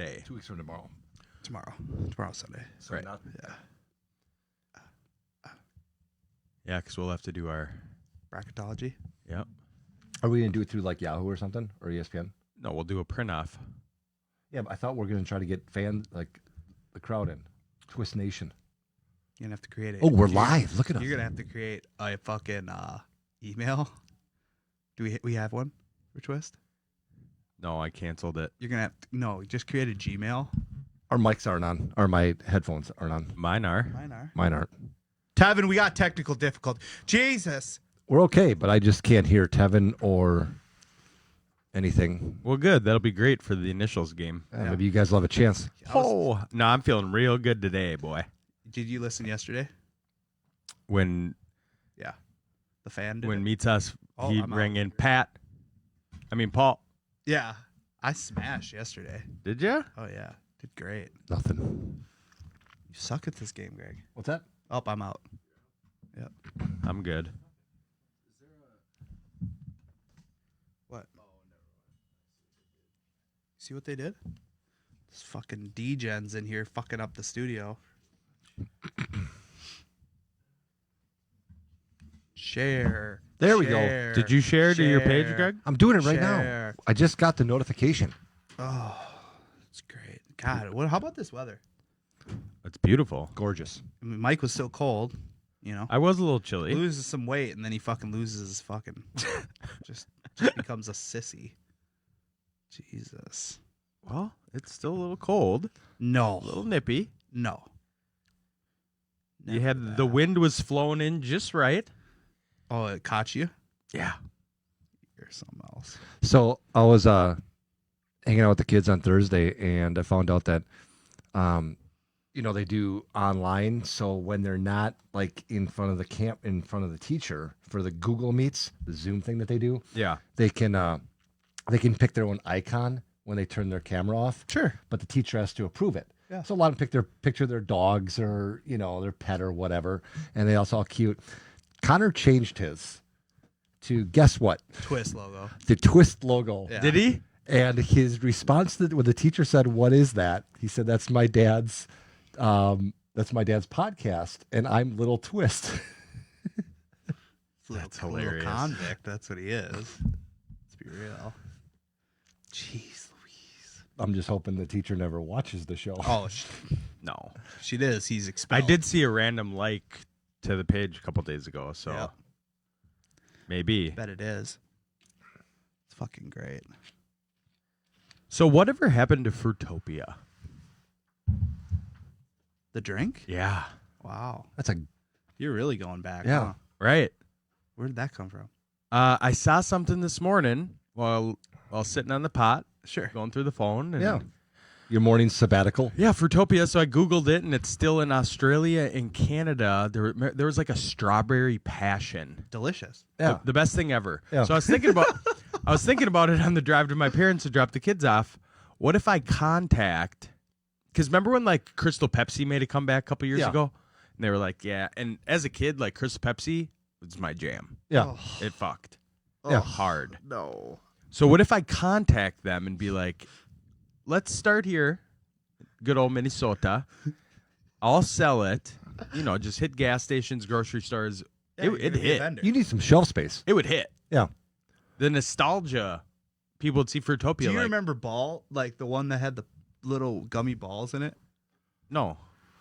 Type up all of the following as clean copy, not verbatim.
day? 2 weeks from tomorrow. Tomorrow's Sunday. So Right. Yeah. Yeah, because we'll have to do our. Bracketology. Yep. Are we going to do it through like Yahoo or something or ESPN? No, we'll do a print off. Yeah, but I thought we are going to try to get like the crowd in. Twist Nation. You're gonna have to create it. Oh, we're live. Look at us. You're gonna have to create a fucking email. Do we have one for Twist? No, I canceled it. You're gonna just create a Gmail. Our mics aren't on. Or my headphones aren't on. Mine are. Mine are. Mine aren't. Tevin, we got technical difficulty. Jesus. We're okay, but I just can't hear Tevin or anything. Well, good. That'll be great for the initials game. Maybe you guys will have a chance. Oh, no, I'm feeling real good today, boy. Did you listen yesterday? When The fan did when it? Meets Us, Oh, he I'm rang out. in Paul. Yeah. I smashed yesterday. Did you? Oh, yeah. Did great. Nothing. You suck at this game, Greg. What's that? Oh, I'm out. Yep. I'm good. What? See what they did? This fucking D-gens in here fucking up the studio. Share. There we go. Share, Did you share to your page, share, Greg? I'm doing it right now. share. I just got the notification. Oh, it's great. God, how about this weather? It's beautiful. Gorgeous. I mean, Mike was still cold, you know. I was a little chilly. Loses some weight and then he fucking loses his fucking just becomes a sissy. Jesus. Well, it's still a little cold, a No. little nippy. No. You Never had that. the wind was flowing in just right. Oh, it caught you? Yeah. You're something else. So I was hanging out with the kids on Thursday, and I found out that, they do online. So when they're not like in front of the teacher for the Google Meets, the Zoom thing that they do, Yeah. they can pick their own icon when they turn their camera off. Sure. But the teacher has to approve it. Yeah. So a lot of them pick their picture of their dogs or, their pet or whatever. And they also all cute. Connor changed his to, guess what? Twist logo. The Twist logo. Yeah. Did he? And his response to when the teacher said, "What is that?" He said, "That's my dad's podcast, and I'm Little Twist." That's Little hilarious. convict. That's what he is. Let's be real. Jeez Louise. I'm just hoping the teacher never watches the show. Oh, No. she does. He's expelled. I did see a random like to the page a couple days ago, so Yep. maybe. Bet it is. It's fucking great. So whatever happened to Fruitopia? The drink? Yeah. Wow. That's a You're really going back. Yeah. Huh? Right. Where did that come from? I saw something this morning while sitting on the pot, Sure. going through the phone. And yeah. Your morning sabbatical. Yeah, Fruitopia. So I Googled it, and it's still in Australia and Canada. There was like a strawberry passion. Delicious. Yeah. The best thing ever. Yeah. So I was thinking about it on the drive to my parents to drop the kids off. What if I contact? Because remember when like Crystal Pepsi made a comeback a couple years Yeah. ago, and they were like, yeah. And as a kid, like Crystal Pepsi was my jam. Yeah. It fucked. Yeah. Hard. No. So what if I contact them and be like, let's start here, good old Minnesota. I'll sell it. Just hit gas stations, grocery stores. It hit. You need some shelf space. It would hit. Yeah. The nostalgia, people would see Fruitopia. Do you like, remember Ball? Like the one that had the little gummy balls in it? No.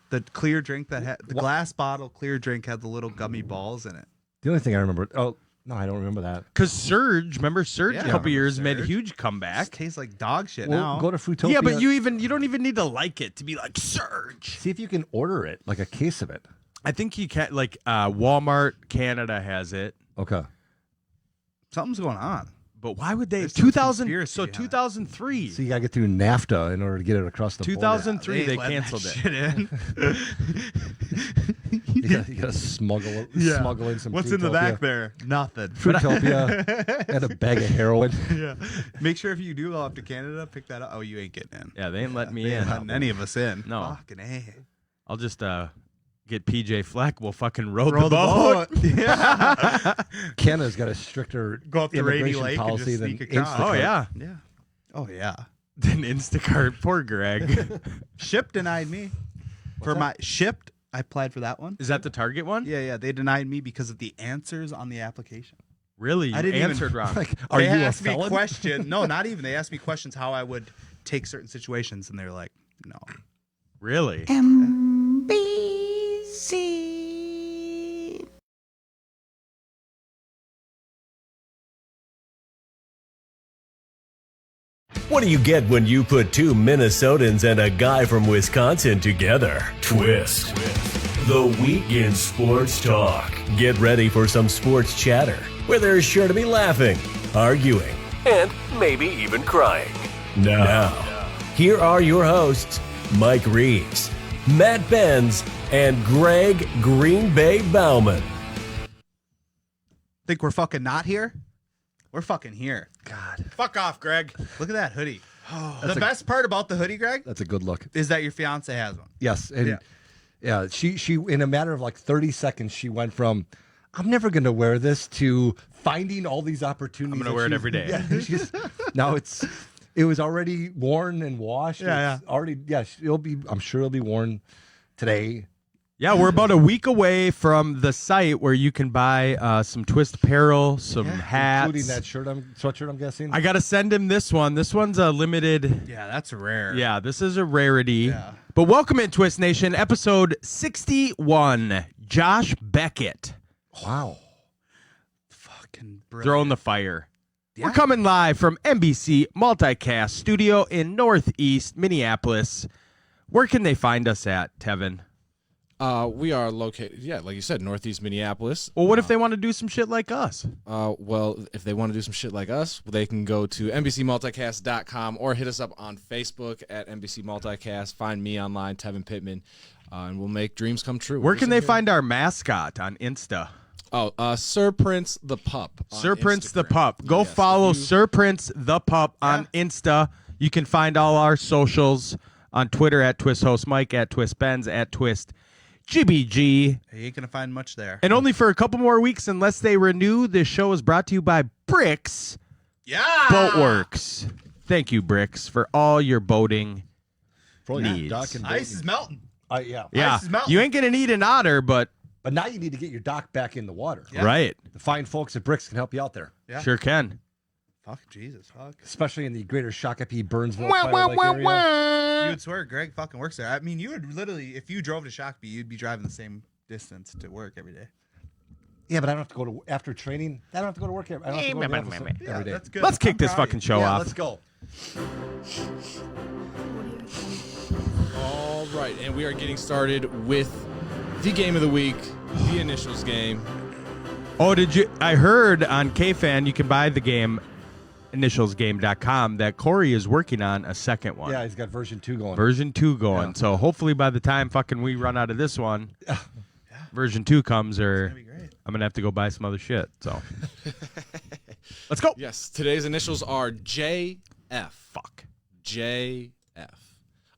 The clear drink that had the glass bottle clear drink had the little gummy balls in it. The only thing I remember. Oh no, I don't remember that. Because Surge, remember Surge Yeah, a I couple remember years made a Surge. huge It comeback. tastes like dog shit Well, now. go to Fruitopia. Yeah, but you don't even need to like it to be like Surge. see if you can order it, like a case of it. I think you can like Walmart Canada has it. Okay. Something's going on. But why would they? There's some 2000. conspiracy So behind it. 2003. So you gotta get through NAFTA in order to get it across the 2003 they ain't letting canceled that it. shit in. border. You gotta smuggle in some. What's in the Fruitopia. back there? Nothing. Fruitopia and a bag of heroin. Yeah. Make sure if you do go up to Canada, pick that up. Oh, you ain't getting in. Yeah, they ain't letting me They ain't in. letting any of us in. No. Fucking A. I'll just get PJ Fleck. We'll fucking row Roll the boat. Yeah. Canada's got a stricter Go up to Rainy immigration Lake and policy just than sneak across. Oh Instacart. yeah. Yeah. Oh, yeah. than Instacart. Poor Greg. Ship denied me. My Shipped, I applied for that one. Is that the Target one? Yeah. They denied me because of the answers on the application. Really? I didn't answered wrong. Are They you a asked me felon? questions. No, not even. They asked me questions how I would take certain situations, and they were like, no. Really? NBC. What do you get when you put two Minnesotans and a guy from Wisconsin together? Twist. The week in sports talk. Get ready for some sports chatter, where there's sure to be laughing, arguing, and maybe even crying. Now, here are your hosts, Mike Reeves, Matt Benz, and Greg Green Bay Bauman. Think we're fucking not here? We're fucking here. God, Fuck off, Greg. Look at that hoodie. The best part about the hoodie, Greg, that's a good look. is that your fiance has one. Yes, and yeah, she in a matter of like 30 seconds, she went from I'm never going to wear this to finding all these opportunities. I'm gonna wear it every day. Yeah, now it was already worn and washed. It's already I'm sure it'll be worn today. Yeah, we're about a week away from the site where you can buy some Twist apparel, some hats. Including that sweatshirt, I'm guessing. I got to send him this one. This one's a limited. Yeah, that's rare. Yeah, this is a rarity. Yeah. But welcome in, Twist Nation, episode 61. Josh Beckett Wow. Fucking brilliant. throwing the fire. Yeah. We're coming live from NBC Multicast Studio in Northeast Minneapolis. Where can they find us at, Tevin? We are located, like you said, Northeast Minneapolis. Well, what if they want to do some shit like us? Well, if they want to do some shit like us, they can go to NBCMulticast.com or hit us up on Facebook at NBC Multicast. Find me online, Tevin Pittman, and we'll make dreams come true. Where can they find our mascot on Insta? Sir Prince the Pup. on Sir Prince the Instagram. Pup. Go Yes, follow if you- Sir Prince the Pup on Insta. You can find all our socials on Twitter at Twist Host Mike, at Twist Benz, at Twist GBG. You ain't going to find much there. And only for a couple more weeks, unless they renew, this show is brought to you by Bricks Yeah. Boatworks. Thank you, Bricks, for all your boating For your needs. dock and Ice is melting. yeah. Yeah, Ice is melting. you ain't going to need an otter, but But now you need to get your dock back in the water. Yeah. right, The fine folks at Bricks can help you out there, Yeah. sure can. Fuck, Jesus, fuck. especially in the greater Shakopee, Burnsville, Fire Lake area. You would swear Greg fucking works there. I mean, you would literally, if you drove to Shakopee, you'd be driving the same distance to work every day. Yeah, but I don't have to go to after training. I don't have to go to work every, I don't have to go to the office every day. That's good. Let's kick I'm this proud of fucking you. show Yeah, off. let's go. All right, and we are getting started with the game of the week, the initials game. Oh, did you? I heard on KFan you can buy the game, initialsgame.com, that Corey is working on a second one. Yeah, he's got version 2 going. Version 2 going. Yeah. So hopefully by the time fucking we run out of this one, version 2 comes, or That'd be great. I'm going to have to go buy some other shit. So let's go. Yes, today's initials are JF. Fuck. JF.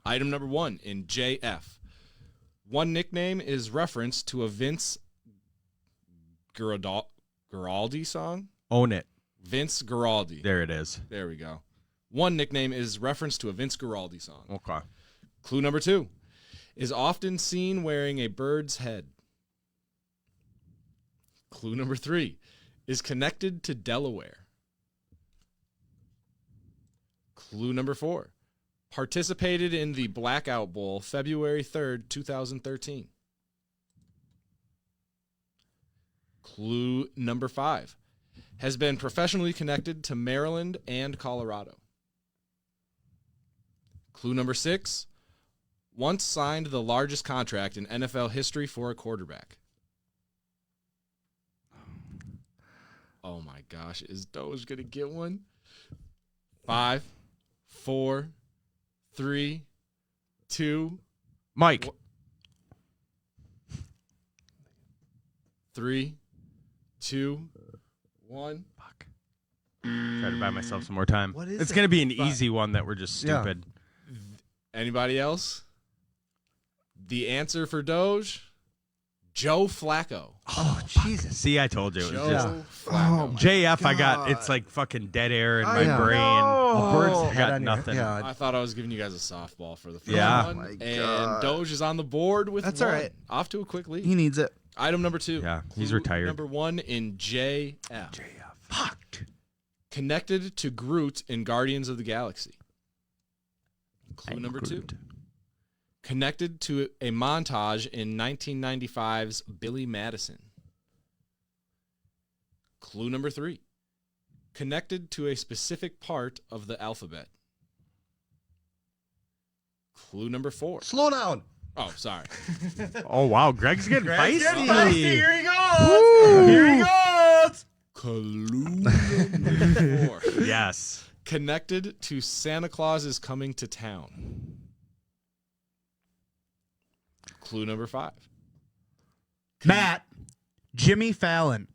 Item number 1 in JF. One nickname is reference to a Vince Guaraldi song. Own it. Vince Guaraldi. There it is. There we go. One nickname is reference to a Vince Guaraldi song. Okay. Clue number 2 is often seen wearing a bird's head. Clue number 3 is connected to Delaware. Clue number 4 participated in the Blackout Bowl February 3rd, 2013. Clue number 5 has been professionally connected to Maryland and Colorado. Clue number 6 once signed the largest contract in NFL history for a quarterback. Oh my gosh, is Doge gonna get one? 5, 4, 3, 2, Mike. 3, 2, 1. Fuck. Try to buy myself some more time. What is it's it? going to be an easy one that we're just Yeah. stupid. Anybody else? The answer for Doge, Joe Flacco. Oh, Jesus. See, I told you. It was Joe just Flacco. JF, I got, it's like fucking dead air in my know. brain. A bird's head got on your- nothing. Yeah. I thought I was giving you guys a softball for the first Yeah. one. Oh my and God. Doge is on the board with That's one. all right. Off to a quick lead. He needs it. Item number 2. Yeah, he's Clue retired. Number 1 in JF. Fuck. Connected to Groot in Guardians of the Galaxy. Clue I'm number 2. Groot. Connected to a montage in 1995's Billy Madison. Clue number 3. Connected to a specific part of the alphabet. Clue number 4. Slow down. Oh, sorry. Oh, wow. Greg's getting feisty. Here he goes. Here he goes. Clue number 4. Yes. Connected to Santa Claus is Coming to Town. Clue number 5. Matt. Jimmy Fallon.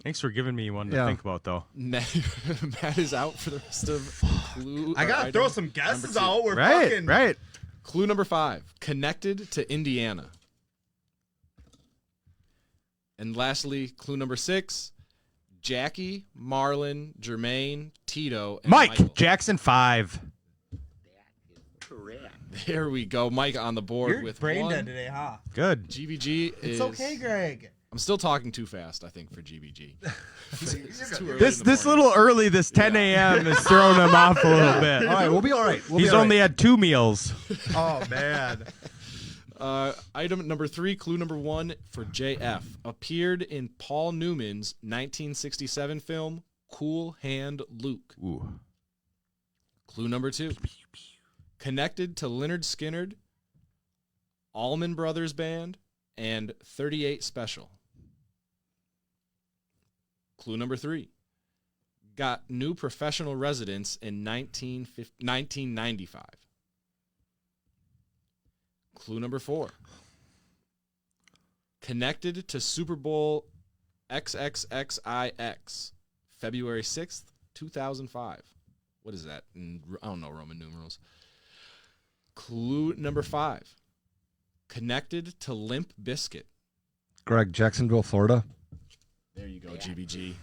Thanks for giving me one to Yeah. think about, though. Matt is out for the rest of clue. I or gotta item throw some number guesses 2. out. We're Right, fucking right. Clue number 5. Connected to Indiana. And lastly, clue number 6. Jackie, Marlon, Jermaine, Tito, and Mike, Michael. Jackson 5. There we go. Mike on the board You're with brain 1. dead today, huh? Good. GBG is... It's okay, Greg. I'm still talking too fast, I think, for GBG. It's too early This in the this morning. little early, this 10 a.m. is throwing him off a little bit. All right, we'll be all right. He's only had 2 meals. Oh man. Item number 3, clue number 1 for JF. Appeared in Paul Newman's 1967 film, Cool Hand Luke. Ooh. Clue number 2. Connected to Lynyrd Skynyrd, Allman Brothers Band, and 38 Special. Clue number 3. Got new professional residence in 1995. Clue number 4. Connected to Super Bowl XXXIX, February 6th, 2005. What is that? I don't know Roman numerals. Clue number 5. Connected to Limp Bizkit. Greg, Jacksonville, Florida. There you go, GBG.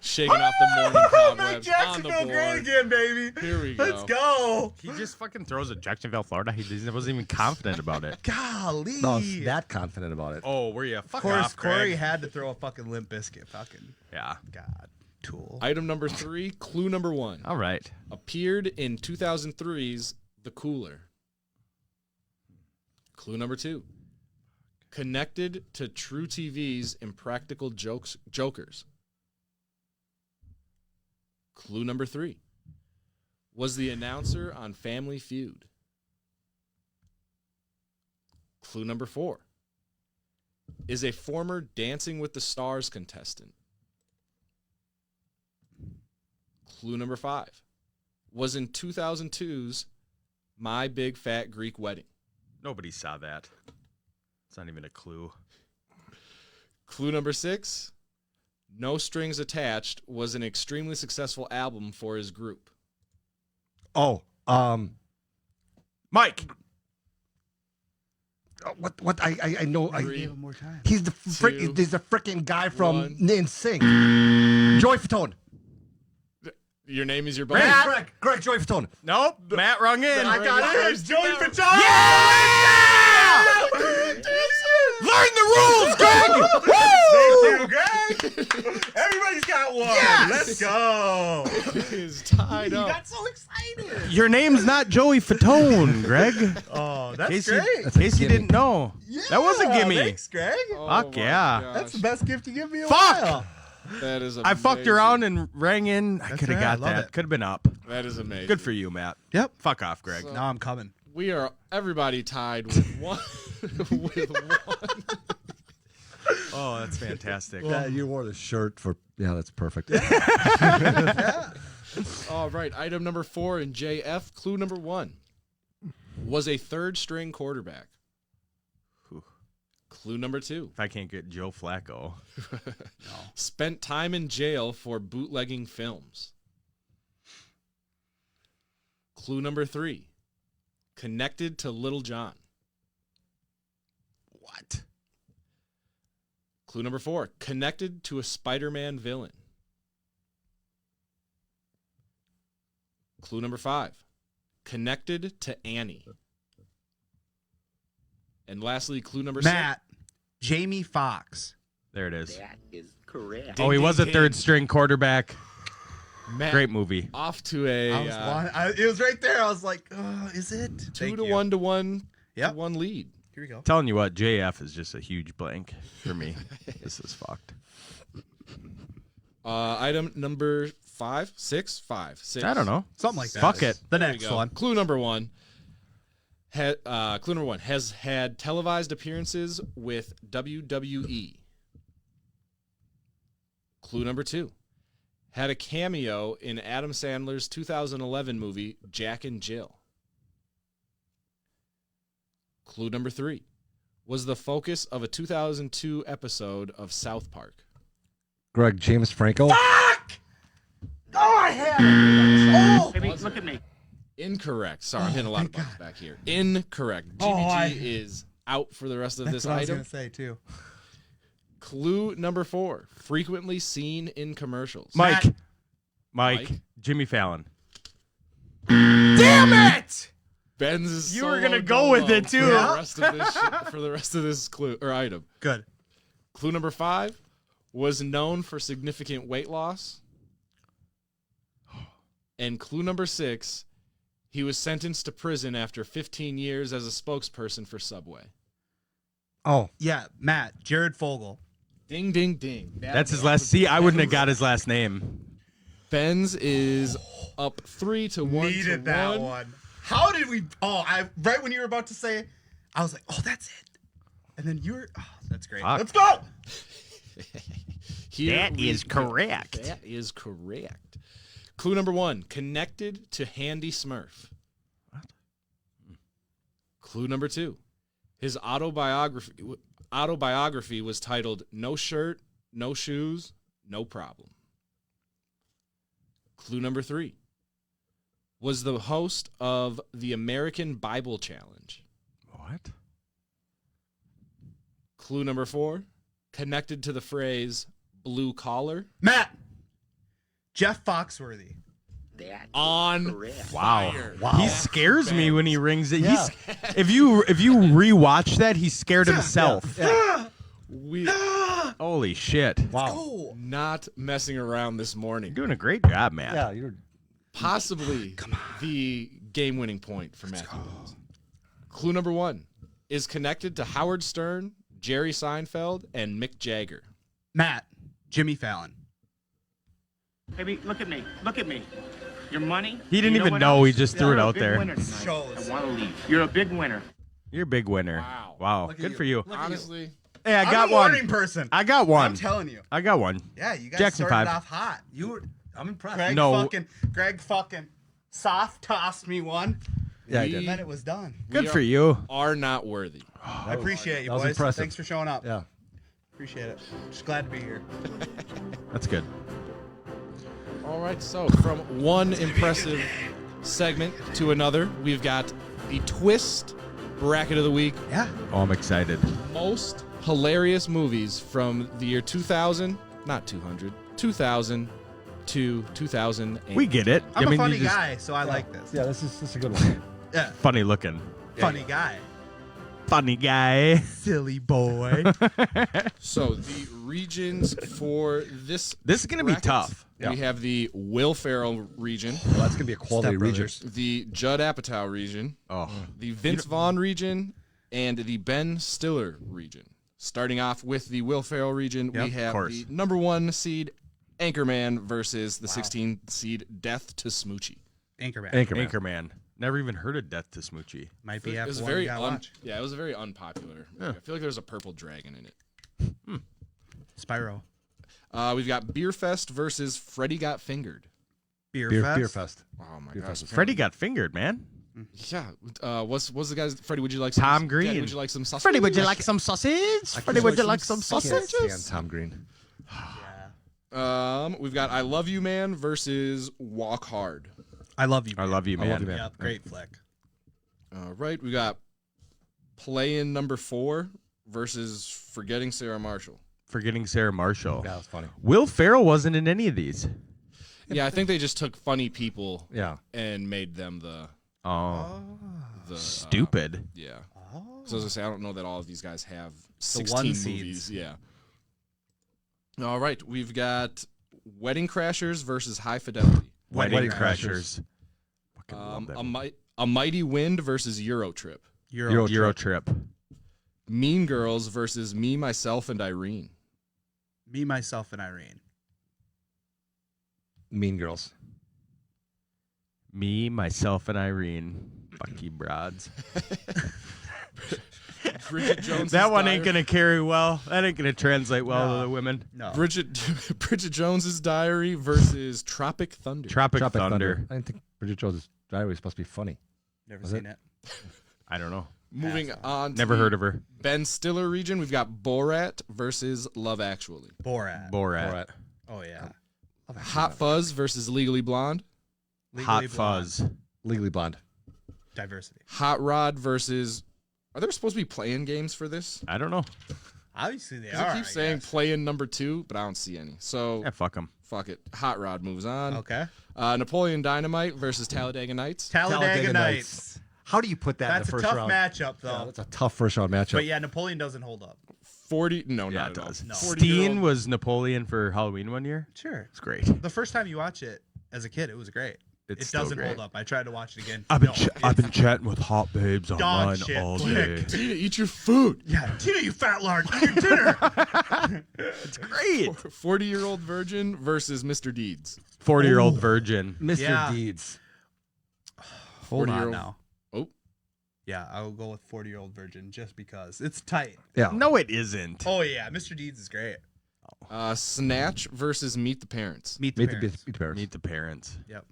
Shaking off the morning cobwebs on the board. again, baby. Here we go. Let's go. He just fucking throws at Jacksonville, Florida. He wasn't even confident about it. Golly. No, I was that confident about it. Oh, were you? Fuck Of course, off, Greg. Corey had to throw a fucking Limp Biscuit. Fucking Yeah. God. Tool. Item number 3, clue number 1. All right. Appeared in 2003's The Cooler. Clue number 2. Connected to True TV's Impractical Jokers. Clue number 3. Was the announcer on Family Feud. Clue number 4. Is a former Dancing with the Stars contestant. Clue number 5. Was in 2002's My Big Fat Greek Wedding. Nobody saw that. It's not even a clue. Clue number 6. No Strings Attached was an extremely successful album for his group. Oh, Mike. what? I know. Three. Give him more time. He's the Two, he's the freaking guy from one. NSYNC. Joey Fatone. Your name is your bonus. Greg Joey Fatone. Nope. Matt rung in. I got it. It's Joey Fatone. Learn the rules, Greg. Thank you, Greg. Everybody's got one. Yes. Let's go. is tied You up. got so excited. Your name's not Joey Fatone, Greg. Oh, that's Case great. you, case you didn't know. That was a gimme. Thanks, Greg. Oh Fuck my yeah. gosh. That's the best gift you give me in a Fuck. while. That is I fucked amazing. around and rang in. I That's could have right, I got love that. it. Could have been up. That is amazing. Good for you, Matt. Yep. Fuck off, Greg. So- Now I'm coming. We are everybody tied with one. with one. Oh, that's fantastic. Yeah, you wore the shirt for. Yeah, that's perfect. All right. Item number 4 in JF. Clue number 1 was a third string quarterback. Whew. Clue number 2. If I can't get Joe Flacco. Spent time in jail for bootlegging films. Clue number 3. Connected to Little John. What? Clue number 4, connected to a Spider-Man villain. Clue number 5, connected to Annie. And lastly, clue number 6. Matt, Jamie Foxx. There it is. That is correct. Ding, Oh, he ding, was a ding. third string quarterback. Matt, Great movie. off to a It was right there. I was like, is it? 2 to 1 to 1 Yep. to 1 lead. Here we go. Telling you what, JF is just a huge blank for me. This is fucked. Item number 5, 6. I don't know. Something like that. Fuck it. The There we next go. one. Clue number 1. Clue number 1 has had televised appearances with WWE. Clue number 2 had a cameo in Adam Sandler's 2011 movie Jack and Jill. Clue number 3 was the focus of a 2002 episode of South Park. Greg, James Franco. Baby, look at me. Incorrect. Sorry, I'm hitting a lot of buttons back here. Incorrect. Oh, GBG is out for the rest of this That's what I was item. gonna say too. Clue number 4, frequently seen in commercials. Mike. Mike. Jimmy Fallon. Damn it! Ben's You were solo gonna go with dolo it, too. For the rest of this for the rest of this clue or item. Good. Clue number 5 was known for significant weight loss. And clue number 6, he was sentenced to prison after 15 years as a spokesperson for Subway. Oh, Yeah, Matt, Jared Fogle. Ding, ding, ding. That's his last. See, I wouldn't have got his last name. Ben's is up 3 to 1 Needed to that 1. one. How did we? Oh, right when you were about to say, I was like, oh, that's it. And then you were. Oh, that's great. Fuck. Let's go. Here That we is go. correct. That is correct. Clue number 1, connected to Handy Smurf. What? Clue number 2, his autobiography was titled No Shirt, No Shoes, No Problem. Clue number 3, was the host of the American Bible Challenge. What? Clue number 4, connected to the phrase blue collar. Matt, Jeff Foxworthy. That is On correct. Wow. fire. He scares me when he rings it. Yeah. If you rewatch that, he's scared himself. We Holy shit. wow. Oh, not messing around this morning. You're doing a great job, man. Yeah, you're. Possibly the game-winning point for Matthew Benz. Clue number 1 is connected to Howard Stern, Jerry Seinfeld, and Mick Jagger. Matt, Jimmy Fallon. Baby, look at me. Look at me. Your money. He didn't You even what know, else? he just threw You're it a out big there. winner tonight. Shows. I want to leave. You're a big winner. You're a big winner. Wow. Look at Good you. for you. Look at you. Honestly, Hey, I I'm got a one. morning person. I got one. I'm telling you. I got one. Yeah, you guys Jackson started 5. off hot. You were. I'm impressed. Greg fucking soft tossed me one, Yeah, I we did. and then it was done. Good we for you. are not worthy. I appreciate you, that was boys. impressive. Thanks for showing up. Yeah. Appreciate it. Just glad to be here. That's good. All right, so from one impressive segment to another, we've got the Twist Bracket of the Week. Yeah. Oh, I'm excited. Most hilarious movies from the year 2000, not 200, 2000 to 2008. We get it. I'm I a mean, funny you just- guy, so I like this. Yeah, this is a good one. Yeah. Funny looking. Funny guy. Funny guy. Silly boy. So the regions for this This is going to be bracket, tough. We have the Will Ferrell region, Well, that's gonna be a quality Step region. Brothers. the Judd Apatow region, Oh. the Vince Vaughn region, and the Ben Stiller region. Starting off with the Will Ferrell region, Yep, we have course. the number 1 seed Anchorman versus the 16 seed Death to Smoochie. Anchorman. Anchorman. Never even heard of Death to Smoochie. Might be It after was one very you gotta watch. it was a very unpopular. Yeah. I feel like there's a purple dragon in it. Spyro. We've got Beer Fest versus Freddy Got Fingered. Beer Beer Fest. Fest. Oh my Beer gosh, Fest. Freddie got fingered, man. Yeah. What's the guy's Freddie? Would you like some Tom Green. Daddy, would you like some sausage? Freddie, would you like some sausage? Freddie, would you like some I can't sausages? stand Tom Green. We've got I Love You Man versus Walk Hard. I love you. I love you, I love man. you, Yep, great flick. All right, we got play-in number 4 versus Forgetting Sarah Marshall. Forgetting Sarah Marshall. Yeah, that's funny. Will Ferrell wasn't in any of these. Yeah, I think they just took funny people Yeah. and made them the Stupid. yeah. So as I say, I don't know that all of these guys have one 16 seeds. movies. Yeah. All right, we've got Wedding Crashers versus High Fidelity. Wedding Crashers. Crashers. Fucking love that A Mighty Wind versus Euro Trip. Euro Trip. Mean Girls versus Me, Myself, and Irene. Me, Myself, and Irene. Mean Girls. Me, Myself, and Irene. Fuck you, broads. Bridget Jones. That one ain't gonna carry well. That ain't gonna translate well to the women. No. Bridget Jones's Diary versus Tropic Thunder. Tropic Thunder. I didn't think Bridget Jones' Diary was supposed to be funny. Never Was seen it? it. I don't know. Moving on. To Never the heard of her. Ben Stiller region. We've got Borat versus Love Actually. Borat. Borat. Oh, yeah. Hot Fuzz versus Legally Blonde. Hot Legally Fuzz. Legally Blonde. Diversity. Hot Rod versus. Are there supposed to be playing games for this? I don't know. Obviously, they 'Cause are. it keeps saying play-in number 2, but I don't see any. So Yeah, fuck them. fuck it. Hot Rod moves on. Okay. Napoleon Dynamite versus Talladega Nights. Talladega Nights. How do you put that That's in the a first tough round? matchup, though. Yeah, that's a tough first round matchup. But yeah, Napoleon doesn't hold up. 40. No, Yeah, not it at all. does. No. 40-year-old Steen was Napoleon for Halloween one year. Sure. It's great. The first time you watch it as a kid, it was great. It's It still doesn't great. hold up. I tried to watch it again. I've been No, I've it's been chatting with hot babes dog online shit. all Click. day. Tina, eat your food. Yeah, Tina, you fat lard, eat your dinner. It's great. 40-year-old virgin versus Mr. Deeds. 40-year-old virgin. Mr. Yeah. Deeds. Hold on 40-year-old now. Oh, Yeah, I will go with 40-year-old virgin just because it's tight. Yeah. No, it isn't. Oh yeah, Mr. Deeds is great. Snatch versus Meet the Parents. Meet the parents. Meet the parents. Meet the parents. Yep.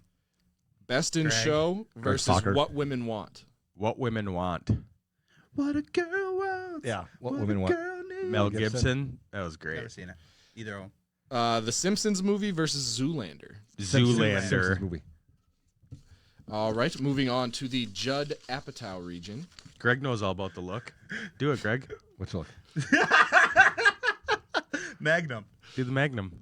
Best in Greg. Show versus Stalker. What Women Want. What women want. What a girl wants. Yeah. What a women want. girl needs. Mel Gibson. Gibson. That was great. Never seen it. Either of them. The Simpsons movie versus Zoolander. Simpsons Zoolander. movie. All right, moving on to the Judd Apatow region. Greg knows all about the look. Do it, Greg. Which look? Magnum. Do the Magnum.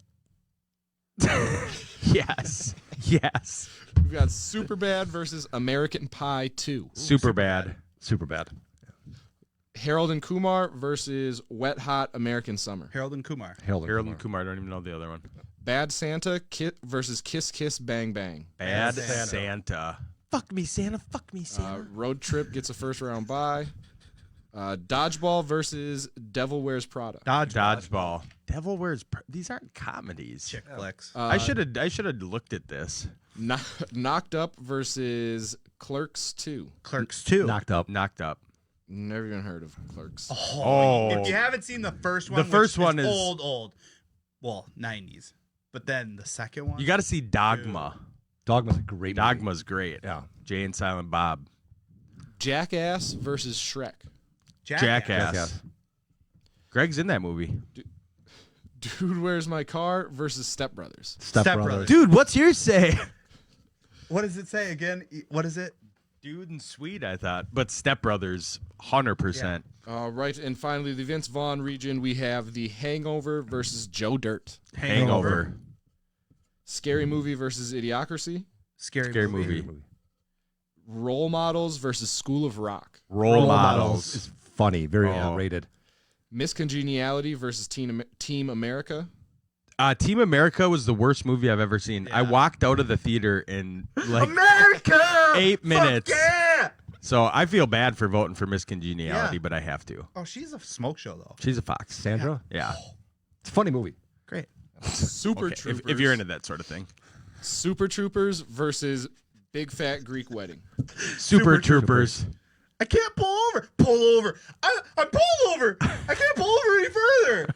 Yes. Yes. We've got Superbad versus American Pie 2. Super bad. Super bad. Harold and Kumar versus Wet Hot American Summer. Harold and Kumar. Harold and Kumar. I don't even know the other one. Bad Santa versus Kiss Kiss Bang Bang. Bad Santa. Santa. Fuck me, Santa. Fuck me, Santa. Road Trip gets a first round bye. Dodgeball versus Devil Wears Prada. Dodgeball. Devil Wears. These aren't comedies. Chick flicks. I should have looked at this. Knocked Up versus Clerks 2. Clerks 2. Knocked up. Knocked up. Never even heard of Clerks. Oh. If you haven't seen the first one, The first which one is- old. Well, 90s. But then the second one. You got to see Dogma. Dogma's a great movie. Dogma's great. Yeah. Jay and Silent Bob. Jackass versus Shrek. Jackass. Jackass. Greg's in that movie. Dude, Where's My Car versus Step Brothers. Step Step Brothers. Brothers. Dude, what's yours say? What does it say again? What is it? Dude and Sweet, I thought. But Step Brothers, 100%. All right, and finally, the Vince Vaughn region, we have The Hangover versus Joe Dirt. Hangover. Scary Movie versus Idiocracy. Scary movie. Role Models versus School of Rock. Role models. is funny. Very Oh. rated. Miss Congeniality versus Team America. Team America was the worst movie I've ever seen. I Yeah. walked out of the theater in like America! 8 minutes. Fuck yeah! So I feel bad for voting for Miss Congeniality, Yeah. but I have to. Oh, she's a smoke show, though. She's a fox. Sandra. Yeah. It's a funny movie. Great. Super Okay, Troopers. if you're into that sort of thing. Super Troopers versus Big Fat Greek Wedding. Super Troopers. I can't pull over. Pull over. I pulled over. I can't pull over any further.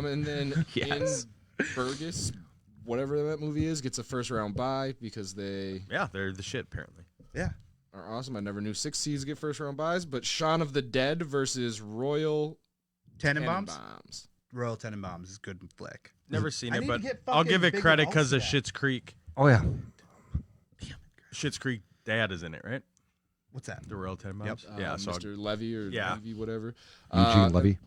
And then Yes. in Burgess, whatever that movie is, gets a first round bye because they Yeah, they're the shit, apparently. Yeah. are awesome. I never knew 6 seeds get first round buys, but Shaun of the Dead versus Royal Tenenbaums? Tenenbaums. Royal Tenenbaums is a good flick. Never seen I it, need to but get I'll give fucking it Big credit Mouth because of back. Schitt's Creek. Oh yeah. Schitt's Creek dad is in it, right? What's that? The Royal Tenenbaums. Yep. Yeah. So Mr. Levy or Yeah. Levy, whatever. Eugene Levy.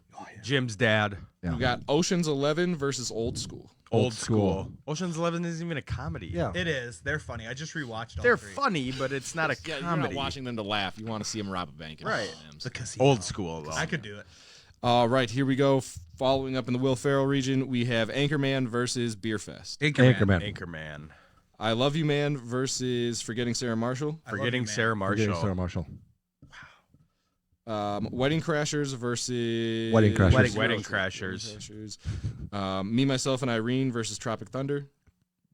Jim's dad. Yeah. We got Ocean's 11 versus Old School. Old school. Ocean's 11 isn't even a comedy. Yeah. It is. They're funny. I just rewatched all They're three. funny, but it's not a Yeah, you're comedy. not watching them to laugh. You want to see them rob a bank. and Right. M&Ms. The casino. Old school, though. I could do it. All right, here we go. Following up in the Will Ferrell region, we have Anchorman versus Beerfest. Anchorman. Anchorman. I Love You Man versus Forgetting Sarah Marshall. I love Forgetting you, man. Sarah Marshall. Forgetting Sarah Marshall. Wedding Crashers versus Wedding Crashers. Wedding Crashers. Crashers. Me, Myself, and Irene versus Tropic Thunder.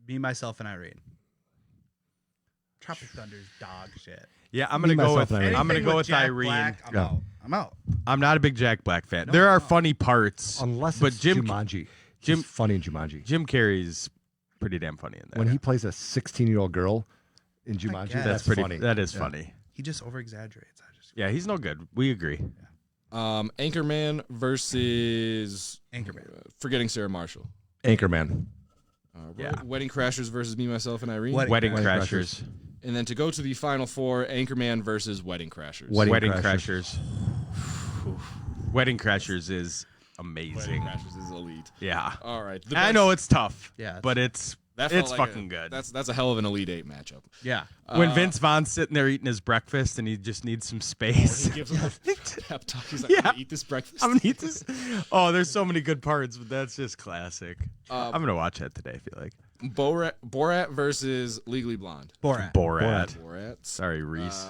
Me, Myself, and Irene. Tropic Thunder's dog shit. Yeah, I'm gonna Me, go myself, with. and Irene. I'm gonna Anything go with Jack Irene. Black, I'm Yeah. out. I'm out. I'm not a big Jack Black fan. No, there are no. funny parts, Unless but it's Jim Jumanji. Jim- He's funny in Jumanji. Jim Carrey's pretty damn funny in that. When he plays a 16-year-old girl in Jumanji, guess. that's pretty funny. That is Yeah. funny. He just over exaggerates. Yeah, he's no good. We agree. Anchorman versus Anchorman. Forgetting Sarah Marshall. Anchorman. Yeah. Wedding Crashers versus Me, Myself, and Irene. Wedding Wedding Crashers. And then to go to the final four, Anchorman versus Wedding Crashers. Wedding Crashers. Wedding Crashers is Wedding amazing. Crashers is elite. Yeah. All right. I know it's tough. Yeah, But it's That felt it's like fucking good. That's a hell of an Elite Eight matchup. Yeah. When Vince Vaughn's sitting there eating his breakfast and he just needs some space. He gives him a pep talk. He's like, Yeah. I'm gonna eat this breakfast. I'm gonna eat this. Oh, there's so many good parts, but that's just classic. Uh, I'm gonna watch that today. I feel like Borat versus Legally Blonde. Borat. Borat. Borat. Sorry, Reese.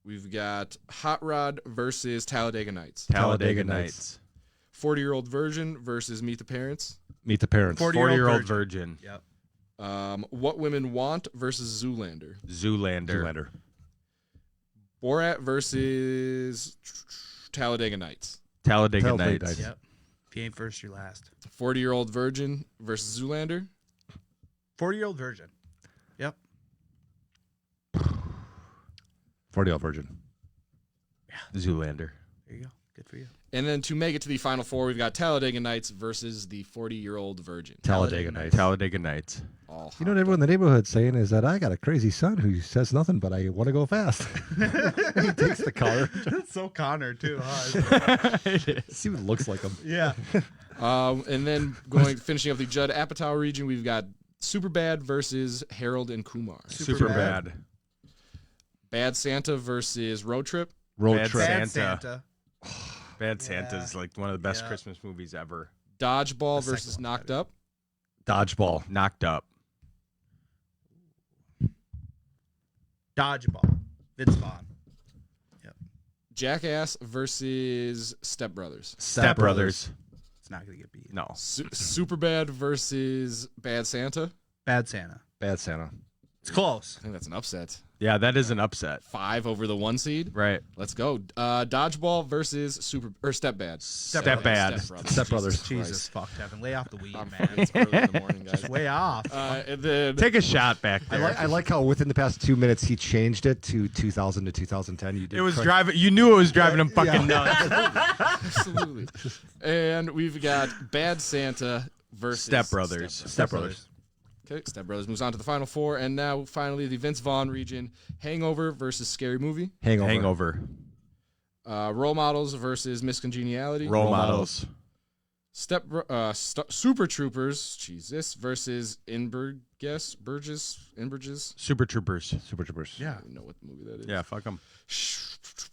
We've got Hot Rod versus Talladega Nights. Talladega Talladega Nights. 40-Year-Old Virgin versus Meet the Parents. Meet the Parents. 40-year-old virgin. Yep. What Women Want versus Zoolander. Zoolander. Zoolander. Borat versus Talladega Nights. Talladega Talladega Nights. Nights. Yep. If you ain't first, you're last. 40-Year-Old Virgin versus Zoolander. 40-year-old virgin. Yep. 40-year-old virgin. Zoolander. There you go. Good for you. And then to make it to the final four, we've got Talladega Nights versus the 40-Year-Old Virgin. Talladega Nights. Talladega Nights. All You know what everyone in the neighborhood's saying is that I got a crazy son who says nothing, but I want to go fast. He takes the car. That's so Connor, too, huh? He looks like him. Yeah. And then finishing up the Judd Apatow region, we've got Superbad versus Harold and Kumar. Super bad. Bad Santa versus Road Trip. Road Bad trip. Bad Santa. Santa. Bad Santa's like one of the best Yeah. Christmas movies ever. Dodgeball The second versus one's Knocked better. Up. Dodgeball. Knocked Up. Dodgeball. Vince Vaughn. Jackass versus Step Brothers. Step Brothers. It's not going to get beat. No. Superbad versus Bad Santa. Bad Santa. Bad Santa. It's close. I think that's an upset. Yeah, that is an upset. 5 over the 1 seed. Right. Let's go. Dodgeball versus Step Bad. Step Bad. Step Brothers. Jesus, fuck, Kevin. Lay off the weed, I'm man. it's early in the morning, guys. Just way off. And then Take a shot back I there. like how within the past 2 minutes he changed it to 2000 to 2010. You did It was correct. driving. You knew it was driving him fucking nuts. absolutely. And we've got Bad Santa versus Step Brothers. Step Brothers. Okay, Step Brothers moves on to the final four, and now finally the Vince Vaughn region: Hangover versus Scary Movie, Hangover. Role Models versus Miss Congeniality, Role models. Super Troopers, Jesus, versus Burgess, Super Troopers. Super Troopers. I don't even know what movie that is. Yeah, fuck them.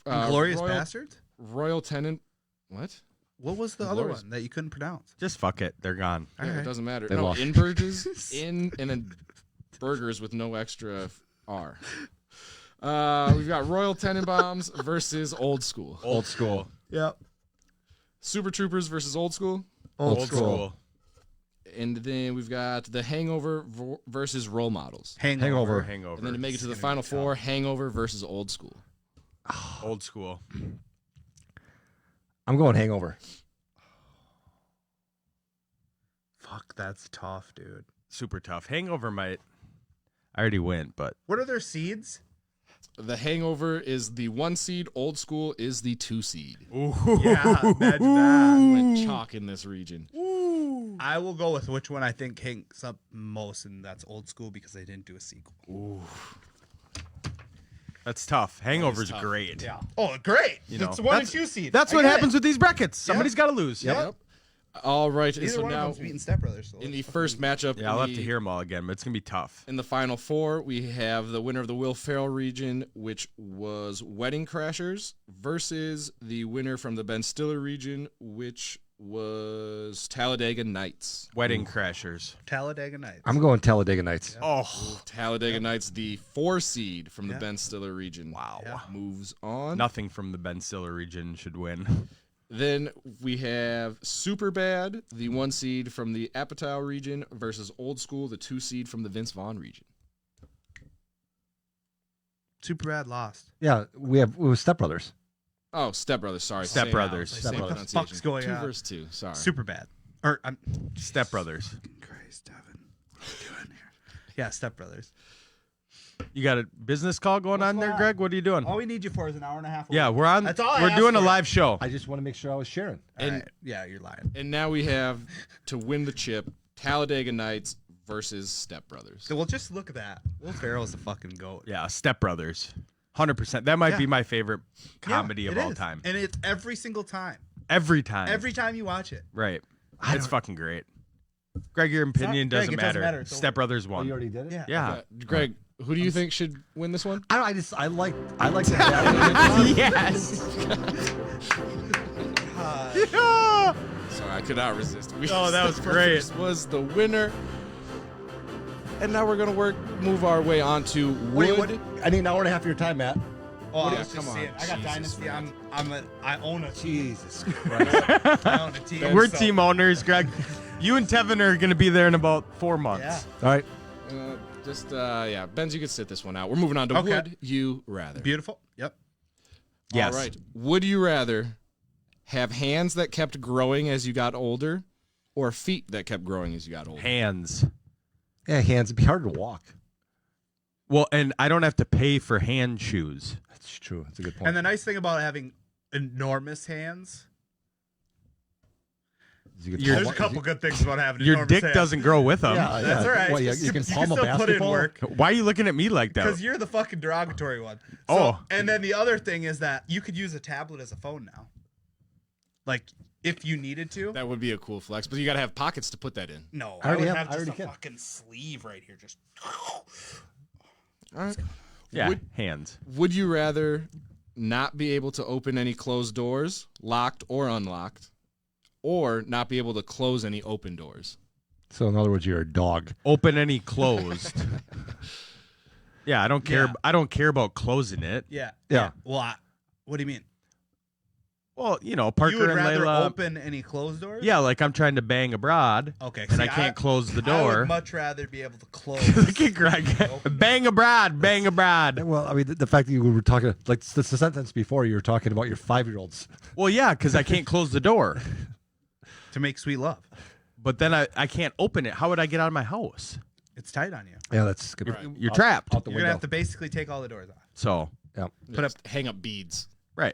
Glorious Royal, Bastards? Royal Tenant. What? What was the other Glorious- one that you couldn't pronounce? Just fuck it. They're gone. Yeah, Alright. it doesn't matter. They No, lost. in Burgess, and then burgers with no extra R. We've got Royal Tenenbaums versus Old School. Old school. Yep. Super Troopers versus Old School. Old school. And then we've got The Hangover versus Role Models. Hangover. Hangover. And then to make it to the final four, Hangover versus Old School. Old school. I'm going Hangover. Fuck, that's tough, dude. Super tough. Hangover might. I already went, but What are their seeds? The Hangover is the 1 seed. Old School is the 2 seed. Yeah, imagine that. Went chalk in this region. I will go with which one I think hangs up most, and that's Old School because they didn't do a sequel. That's tough. Hangover's tough. great. Yeah. Oh, great. You know, It's 1 and that's- 2 seed. That's I what get happens it. with these brackets. Somebody's got to lose. Yep. All right. and Either so one of now them's beating Step Brothers. So in the let's first matchup, Yeah, I'll have to hear them all again, but it's going to be tough. in the final four, we have the winner of the Will Ferrell region, which was Wedding Crashers, versus the winner from the Ben Stiller region, which was Talladega Nights. Wedding Crashers. Talladega Nights. I'm going Talladega Nights. Oh, Talladega Nights, the 4 seed from the Yeah. Ben Stiller region. wow. Yeah. Moves on. Nothing from the Ben Stiller region should win. Then we have Superbad, the 1 seed from the Apatow region, versus Old School, the 2 seed from the Vince Vaughn region. Superbad lost. Yeah, it was Step Brothers. Oh, Step Brothers. Sorry, Step same- Brothers. same Step Brothers. pronunciation. What the fuck's going 2 on? versus 2. Sorry. Superbad. Or I'm Step Brothers. Christ, Devin. What are you doing here? Yeah, Step Brothers. You got a business call going on there, going on? Greg? What are you doing? All we need you for is an hour and a half. Yeah, we're on. That's all I We're asked doing a for. live show. I just want to make sure I was sharing. And- Yeah, you're lying. And now we have to win the chip, Talladega Nights versus Step Brothers. So we'll just look at that. Will Ferrell's a fucking goat. Yeah, Step Brothers. 100%. That might Yeah. be my favorite comedy Yeah, of it all is. time. And it's every single time. Every time. Every time you watch it. Right. It's fucking great. Greg, your opinion Greg, doesn't it doesn't matter. matter. It's Step over. Brothers Oh, won. you already did it? Yeah. Yeah. Greg, who do you think should win this one? I don't. I like that. Yes. Uh, Sorry, I could not resist. Oh, that was Step great. Brothers was the winner. And now we're gonna move our way on to Wood. I need an hour and a half of your time, Matt. Oh, Yeah, I was just come on. seeing. I got Jesus, Dynasty. man. I own a team. Jesus Christ. I own a team. We're so- team owners, Greg. You and Tevin are going to be there in about 4 months. Yeah. All right. Yeah, Benz, you could sit this one out. We're moving on to Okay. Would You Rather. Beautiful. Yep. Yes. All right. Would you rather have hands that kept growing as you got older, or feet that kept growing as you got older? Hands. Yeah, hands. It'd be hard to walk. Well, and I don't have to pay for hand shoes. That's true. That's a good point. And the nice thing about having enormous hands, Is you could there's palm- a couple good things about having Your enormous dick hands. doesn't grow with them. Yeah, That's yeah. all right. What, you can palm a still put in basketball? work. Why are you looking at me like that? Because you're the fucking derogatory one. So, Oh. And then the other thing is that you could use a tablet as a phone now. Like, if you needed to. That would be a cool flex, but you got to have pockets to put that in. No, I I already would have- have I just already a can. fucking sleeve right here. Just. All right. Yeah, Would, hands. would you rather not be able to open any closed doors, locked or unlocked, or not be able to close any open doors? So in other words, you're a dog. Open any closed. Yeah, I don't care. Yeah. I don't care about closing it. Yeah. Yeah. Well, what do you mean? Well, Parker You would and rather Layla. open any closed doors? Yeah, like I'm trying to bang abroad. Okay. And see, I can't close the I door. would much rather be able to close. Look at Greg. Bang abroad. Bang abroad. Well, I mean, the fact that you were talking, like the sentence before, you were talking about your 5-year-olds. Well, yeah, because I can't close the door. to make sweet love. But then I can't open it. How would I get out of my house? It's tight on you. Yeah, that's good. You're trapped. Out the You're gonna window. have to basically take all the doors off. So, Yeah. Just hang up beads. right.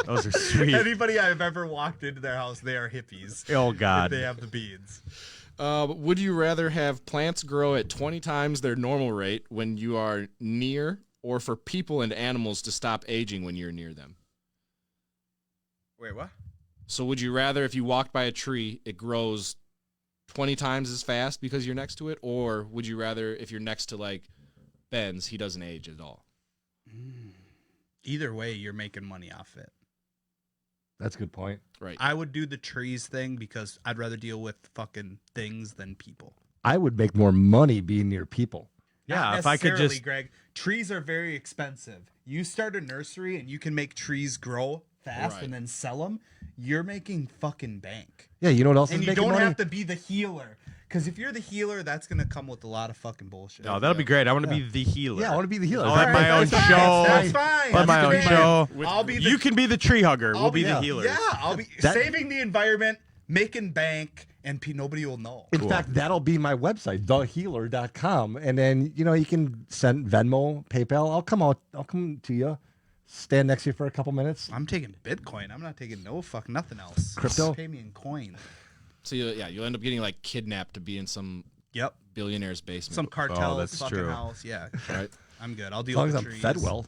Those are sweet. Anybody I've ever walked into their house, they are hippies. Oh, If God. they have the beads. Would you rather have plants grow at 20 times their normal rate when you are near, or for people and animals to stop aging when you're near them? Wait, what? So would you rather, if you walked by a tree, it grows 20 times as fast because you're next to it? Or would you rather, if you're next to, like, Ben's, he doesn't age at all? Either way, you're making money off it. That's a good point. Right. I would do the trees thing because I'd rather deal with fucking things than people. I would make more money being near people. Yeah, Not if I could necessarily, just. Greg, trees are very expensive. You start a nursery and you can make trees grow fast Right. and then sell them. You're making fucking bank. Yeah, you know what else And is you making don't money? have to be the healer. Because if you're the healer, that's going to come with a lot of fucking bullshit. No, that'll be great. I want to be the healer. Yeah, I want to be the healer. I'll have my own That's fine. show. That's fine. I'll have my That's own fine. show. I'll be the You can be the tree hugger. We'll be the yeah. healers. Yeah, I'll be That- saving the environment, making bank, and nobody will know. In fact, that'll be my website, thehealer.com. And then, you can send Venmo, PayPal. I'll come to you, stand next to you for a couple minutes. I'm taking Bitcoin. I'm not taking nothing else. Crypto? Pay me in coin. So, you'll end up getting, like, kidnapped to be in some Yep. billionaire's basement. Some cartel that's fucking true. house. Yeah. Right? I'm good. I'll As deal long with as the I'm trees. fed well.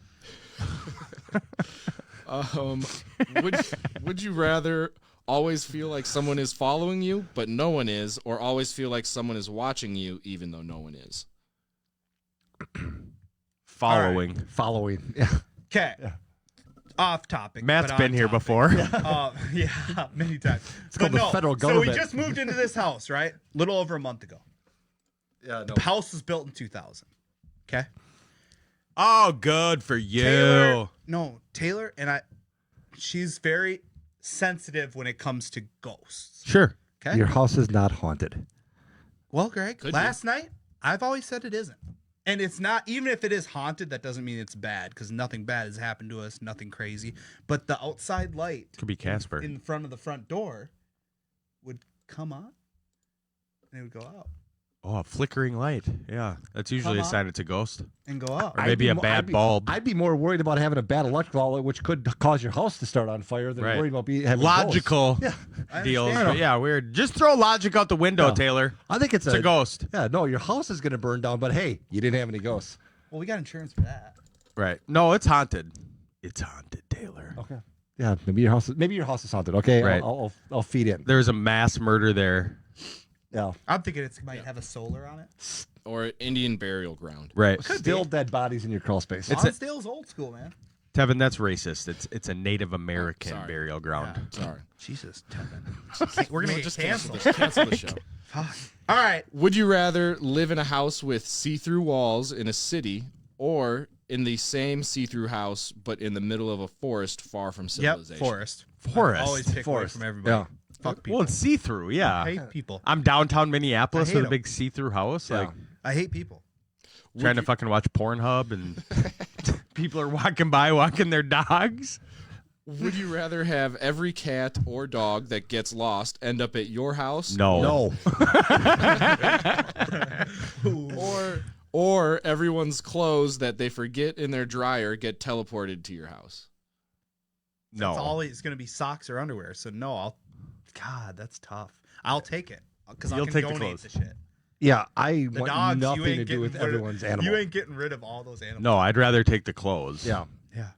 Would you rather always feel like someone is following you, but no one is, or always feel like someone is watching you, even though no one is? Following. Following. Yeah. Okay. Off topic. Matt's but been on here topic. before. Yeah, many times. It's called the federal So we government. just moved into this house, right? Little over a month ago. Yeah. No. The house was built in 2000. Okay. Oh, good for you. Taylor and she's very sensitive when it comes to ghosts. Sure. Okay. Your house is not haunted. Well, Greg, Could last night, I've always said it isn't. And it's not, even if it is haunted, that doesn't mean it's bad, because nothing bad has happened to us, nothing crazy. But the outside light Could be Casper. in front of the front door would come on and it would go out Oh, a flickering light. Yeah. That's usually a Come on. sign it's a ghost. and go out. Or maybe a bad bulb. I'd be more worried about having a bad electrical outlet, which could cause your house to start on fire, than Right. worried about having Logical ghosts. Yeah. I deals. understand. But yeah, weird. Just throw logic out the window, Yeah. Taylor. I think it's It's a ghost. Yeah, no, your house is going to burn down, but hey, you didn't have any ghosts. Well, we got insurance for that. Right. No, it's haunted. It's haunted, Taylor. Okay. Yeah, maybe your house is haunted. Okay, Right. I'll feed in. There's a mass murder there. Yeah. I'm thinking it might have a solar on it. Or Indian burial ground? Right. Still dead bodies in your crawl space. Lonsdale's old school, man. Tevin, that's racist. It's a Native American sorry. burial ground. Sorry. Jesus, Tevin. We're going to get canceled. Cancel the show. Fuck. All right. Would you rather live in a house with see-through walls in a city, or in the same see-through house but in the middle of a forest far from Yep, civilization? forest. Forest. Always pick away Forest. from everybody. Yeah. Fuck people. Well, it's see-through, yeah. I hate people. I'm downtown Minneapolis I hate with a 'em. big see-through house, Yeah. like I hate people. trying to fucking watch Pornhub, and people are walking by walking their dogs. Would you rather have every cat or dog that gets lost end up at your house? No. Or everyone's clothes that they forget in their dryer get teleported to your house? No. It's always going to be socks or underwear. So no, God, that's tough. I'll take it because I You'll can take the donate clothes. the shit. Yeah, I The want dogs, you nothing ain't to do getting with rid of- everyone's animal. You ain't getting rid of all those animals. No, I'd rather take the clothes. Yeah. Yeah.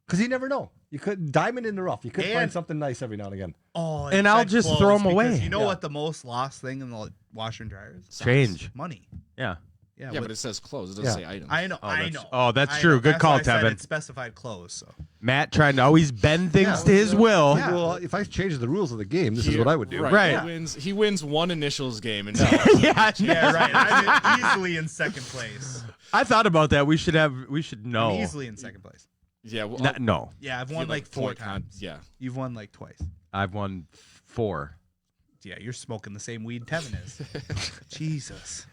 Because you never know. You could diamond in the rough. You could find And- something nice every now and again. Oh, And I'll just throw 'em away. You know Yeah. what the most lost thing in the washer and dryer is? Change. Money. Yeah. Yeah, Yeah, with- but it says clothes. It doesn't Yeah. say items. I know. Oh, I that's- know. oh, that's I true. know. Good That's call, why I said Tevin. It specified clothes. So Matt trying to always bend things to his will. Yeah. Well, if I change the rules of the game, this is what I would do. Right. He wins one initials game. And yeah. yeah, right. I'm easily in second place. I thought about that. We should know. I'm easily in second place. yeah, well, No. Yeah, I've you won like four point times. yeah. You've won like twice. I've won 4. Yeah, you're smoking the same weed Tevin is. Jesus.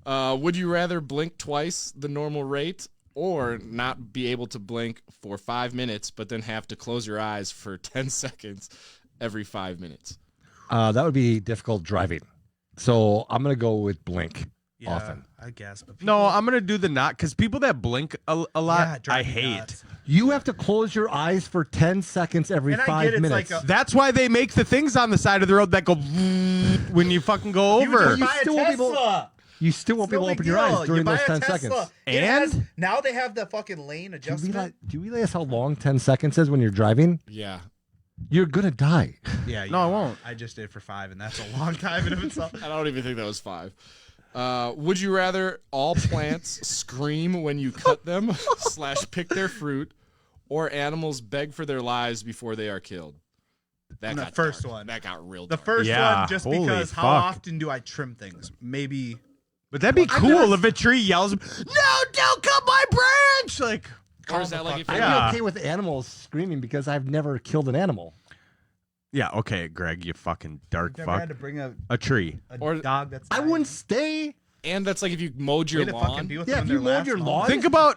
Would you rather blink twice the normal rate, or not be able to blink for 5 minutes, but then have to close your eyes for 10 seconds every 5 minutes? That would be difficult driving. So I'm going to go with blink Yeah, often. I guess. But No, people- I'm gonna do the not because people that blink a Yeah, lot, drive I me hate. nuts. You have to close your eyes for 10 seconds every And I 5 get it's minutes. like a- That's why they make the things on the side of the road that go when you fucking go You over. just buy a still won't be able- Tesla. you still won't be able to No big open your deal. eyes during You buy those a 10 Tesla. seconds. It has- And? now they have the fucking lane Do adjustment. you realize how long 10 seconds is when you're driving? Yeah. You're going to die. Yeah, No, I won't. I just did it for 5, and that's a long time in of itself. I don't even think that was 5. Would you rather all plants scream when you cut them / pick their fruit, or animals beg for their lives before they are killed? That The got first dark. one. That got real The dark. first Yeah, one, just holy because how fuck. often do I trim things? Maybe. But that'd be I've cool never- if a tree yells, "No, don't cut my branch!" Like, Or is that like if I'd you're- Yeah. be okay with animals screaming because I've never killed an animal. yeah, okay, Greg, you fucking dark Never fuck. had to bring a Tree. Or- dog that's. I dying. wouldn't stay. and that's like if you mowed your Way to fucking lawn. be with Yeah, them if in you their mowed last your month. lawn-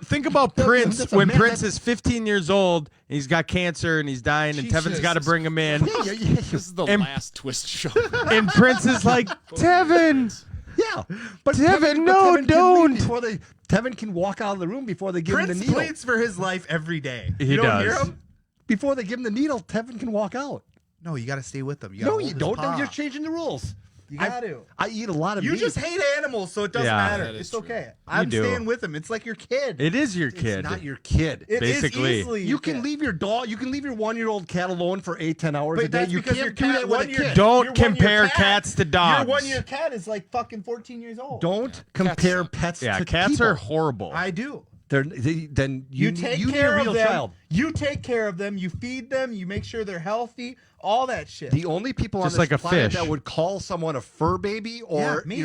Think about Prince that's a when man- Prince that's- is 15 years old and he's got cancer and he's dying and Tevin's Jesus got to bring him in. This is the And- last twist show. And Prince is like, Tevin, Yeah, but Tevin, no, Tevin can don't. leave before Tevin can walk out of the room before they give him Prince the needle. pleads for his life every day. He you don't hear does. him? Before they give him the needle, Tevin can walk out. No, you got to stay with them. You gotta No, hold you his don't. paw. No, you're changing the rules. You got to. I eat a lot of You meat. just hate animals, so it doesn't Yeah. matter. That is It's true. okay. I'm do. staying with him. It's like your kid. It is your It's kid. not your kid. It is basically. easily You your can kid. leave your dog. You can leave your 1-year-old cat alone for 8-10 hours But a day. that's You because can't your do cat- that with a 1 year- kid. Don't Your 1-year compare cat- cats to dogs. Your 1-year cat is like fucking 14 years old. Don't compare suck. pets Yeah, to cats people. are horrible. I do. Then You take need care a real of them. child. You take care of them. You feed them. You make sure they're healthy. All that shit. The only people on Just this like a planet fish. that would call someone a fur baby or Yeah, me.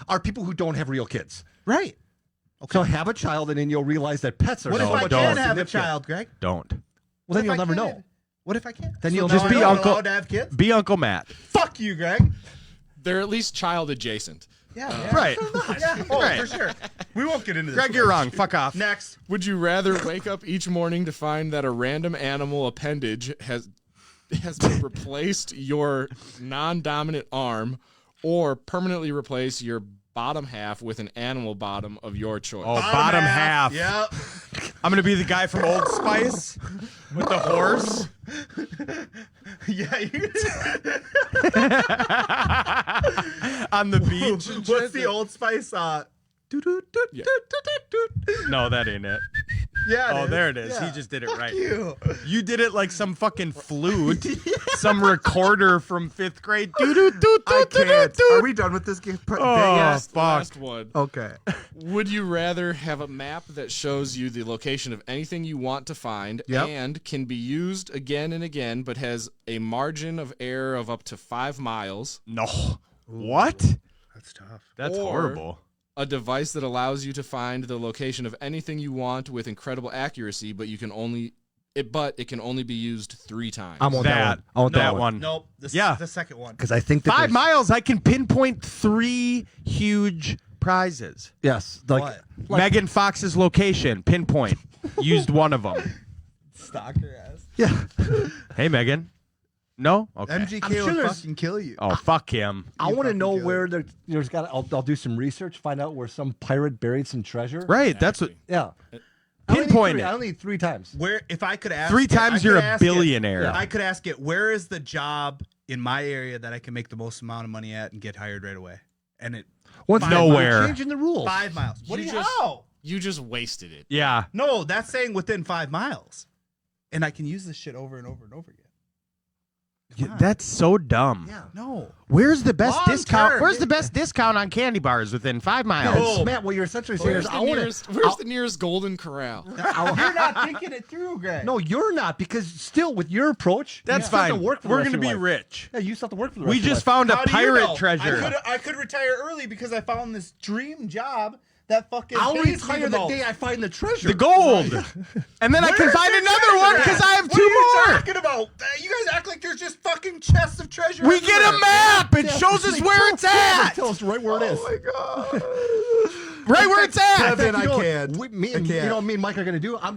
are people who don't have real kids. right. So have a child and then you'll realize that pets are What so if No, I much don't. more can't have a significant. child, Greg? Don't. Well, What then if you'll I never can't? know. What if I can't? Then So you'll now just I'm be not Uncle- allowed to have kids? Be Uncle Matt. Fuck you, Greg. They're at least child adjacent. Yeah. Right. Yeah. Oh, Right. for sure. We won't get into this. Greg, you're wrong. Fuck off. Next. Would you rather wake up each morning to find that a random animal appendage has been replaced your non-dominant arm, or permanently replace your bottom half with an animal bottom of your choice? Oh, bottom half. Yep. I'm gonna be the guy from Old Spice with the horse. Yeah. On the beach. and What's shit. the Old Spice? Yeah. No, that ain't it. Yeah. Oh, there it is. Yeah. He just did it right. You. You did it like some fucking flute, some recorder from 5th grade. I can't. Are we done with this game? Oh, Last fuck. one. Okay. Would you rather have a map that shows you the location of anything you want to find Yep. and can be used again and again, but has a margin of error of up to 5 miles? No. What? That's tough. That's Or- horrible. A device that allows you to find the location of anything you want with incredible accuracy, but it can only be used 3 times. I want that one. I want that one. Nope. Yeah. The second one. Because I think that 5 there's- miles, I can pinpoint 3 huge prizes. Yes. Like, What? Megan Fox's location, pinpoint. Used one of them. Stalker ass. yeah. Hey, Megan. No? Okay. MGK I'm sure would there's- fucking kill you. Oh, fuck him. I want to fucking know kill where it. there's got. I'll do some research, find out where some pirate buried some treasure. Right, that's what. Yeah. Pinpoint I it. only need 3 times. Where, if I could ask 3 it, I times could you're a ask it- billionaire. I could ask it, where is the job in my area that I can make the most amount of money at and get hired right away? And it Once Nowhere. you're changing the rules. 5 miles. What You do you just- how? You just wasted it. Yeah. No, that's saying within 5 miles. And I can use this shit over and over and over again. Come on. That's so dumb. Yeah. No. Where's the best Long discount? term. Where's the best discount on candy bars within 5 miles? No. Matt, what you're essentially saying Where's is, the I want nearest, to. where's the nearest Golden Corral? You're not thinking it through, Greg. No, you're not, because still with your approach, That's you still have fine. to work for the We're rest gonna of be your life. rich. Yeah, you still have to work for the rest We of your just life. found a How do you pirate know? treasure. I could retire early because I found this dream job that fucking I'll pays me retire the the most. day I find the treasure. The gold. And then I can Where's find the another treasure one at? because I have What are you 2 more. talking about? You guys act like there's just fucking chests of treasure. We get a everywhere. map. It shows us where it's at. Tell us right where it is. Oh my god. Right where it's at. Kevin, I You know what can't. me and I can't. you know what me and Mike are gonna do? I'm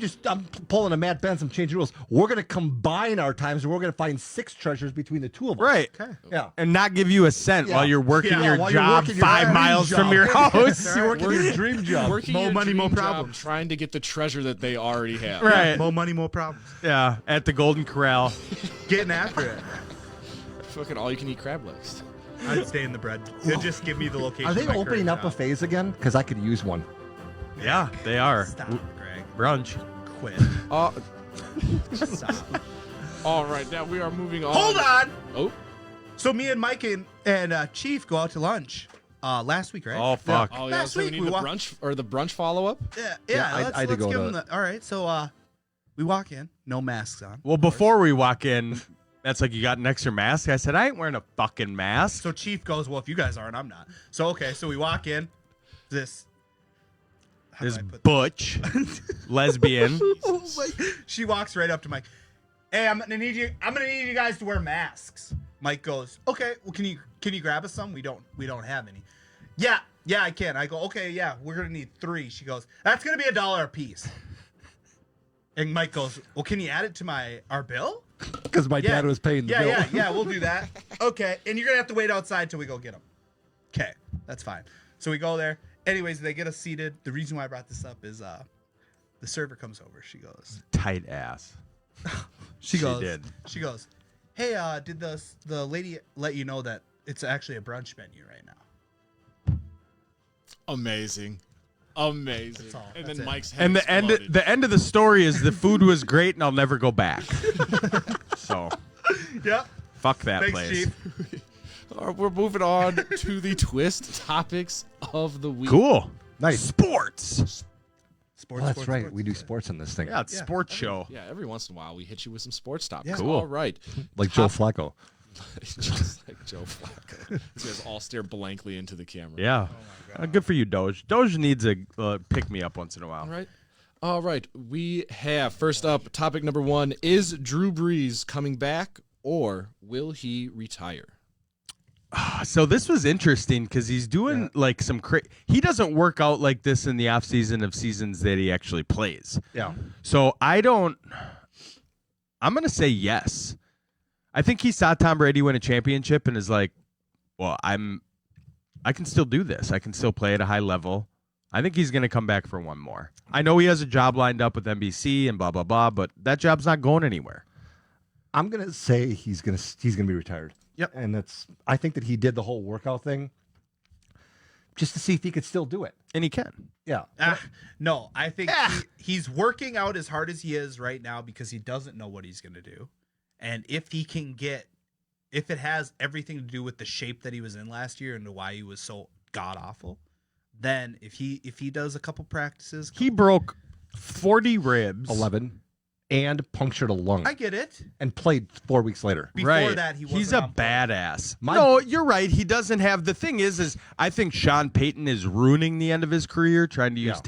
pulling a Matt Benz. I'm changing rules. We're gonna combine our times, and we're gonna find 6 treasures between the 2 of us. Right. Okay. Yeah. And not give you a cent Yeah. while you're working Yeah, your while you're job working your 5 dream miles from job. your house. You're working your dream job. Working More your money, more dream job, problems. trying to get the treasure that they already have. Right. More money, more problems. Yeah. At the Golden Corral. Getting after it. Fucking all you can eat crab legs. I'd stay in the bread. They'd just give me the location. Are they of my opening current up a job. phase again? Because I could use one. Yeah, they are. Stop, Greg. Brunch. Quit. Stop. All right, now we are moving on. Hold on. Oh, So me and Mike and Chief go out to lunch last week, right? Oh, fuck. oh yeah. Last So we week need we the walk- brunch or the brunch follow up. Yeah. Yeah, I let's had to let's go give to- them the. All right. So we walk in, no masks on. Well, before we walk in, that's like, you got an extra mask? I said, I ain't wearing a fucking mask. So Chief goes, well, if you guys aren't, I'm not. So okay. So we walk in. How do This I put butch lesbian. Oh my- she walks right up to Mike. Hey, I'm gonna need you guys to wear masks. Mike goes, okay. Well, can you grab us some? We don't have any. Yeah, I can. I go, okay, yeah, we're gonna need 3. She goes, that's gonna be $1 a piece. And Mike goes, well, can you add it to our bill? Because my dad was paying the bill. Yeah, we'll do that. Okay, and you're gonna have to wait outside till we go get them. Okay, that's fine. So we go there. Anyways, they get us seated. The reason why I brought this up is the server comes over. She goes, Tight ass. She She goes, did. She goes, hey, did the lady let you know that It's actually a brunch menu right now. Amazing. Amazing. That's all. And That's then it. Mike's head And exploded. the end of the story is the food was great and I'll never go back. So Yep. fuck that Thanks, place. Chief. All right, we're moving on to the twist topics of the week. Cool. Nice. Sports. Sports. Oh, that's sports, right. sports. We do sports in this thing. Yeah, it's a sports show. Yeah, every once in a while we hit you with some sports topics. Yeah. Cool. All right. Like Joe Flacco. Just like Joe Flacco. These guys all stare blankly into the camera. Yeah. Good for you, Doge. Doge needs a pick me up once in a while. All right. All right. We have, first up, topic number 1. Is Drew Brees coming back or will he retire? So this was interesting because he's doing like some he doesn't work out like this in the off season of seasons that he actually plays. Yeah. So I'm going to say yes. I think he saw Tom Brady win a championship and is like, well, I can still do this. I can still play at a high level. I think he's going to come back for one more. I know he has a job lined up with NBC and blah, blah, blah, but that job's not going anywhere. I'm gonna say he's gonna be retired. Yep. And I think that he did the whole workout thing just to see if he could still do it. And he can. Yeah. No, I think he's working out as hard as he is right now because he doesn't know what he's going to do. And if it has everything to do with the shape that he was in last year and why he was so god awful, then if he does a couple practices, He broke 40 ribs. 11 and punctured a lung I get it. and played 4 weeks later. Before that, he wasn't He's a on point. badass. No, you're right. He doesn't have the thing is I think Sean Payton is ruining the end of his career trying to use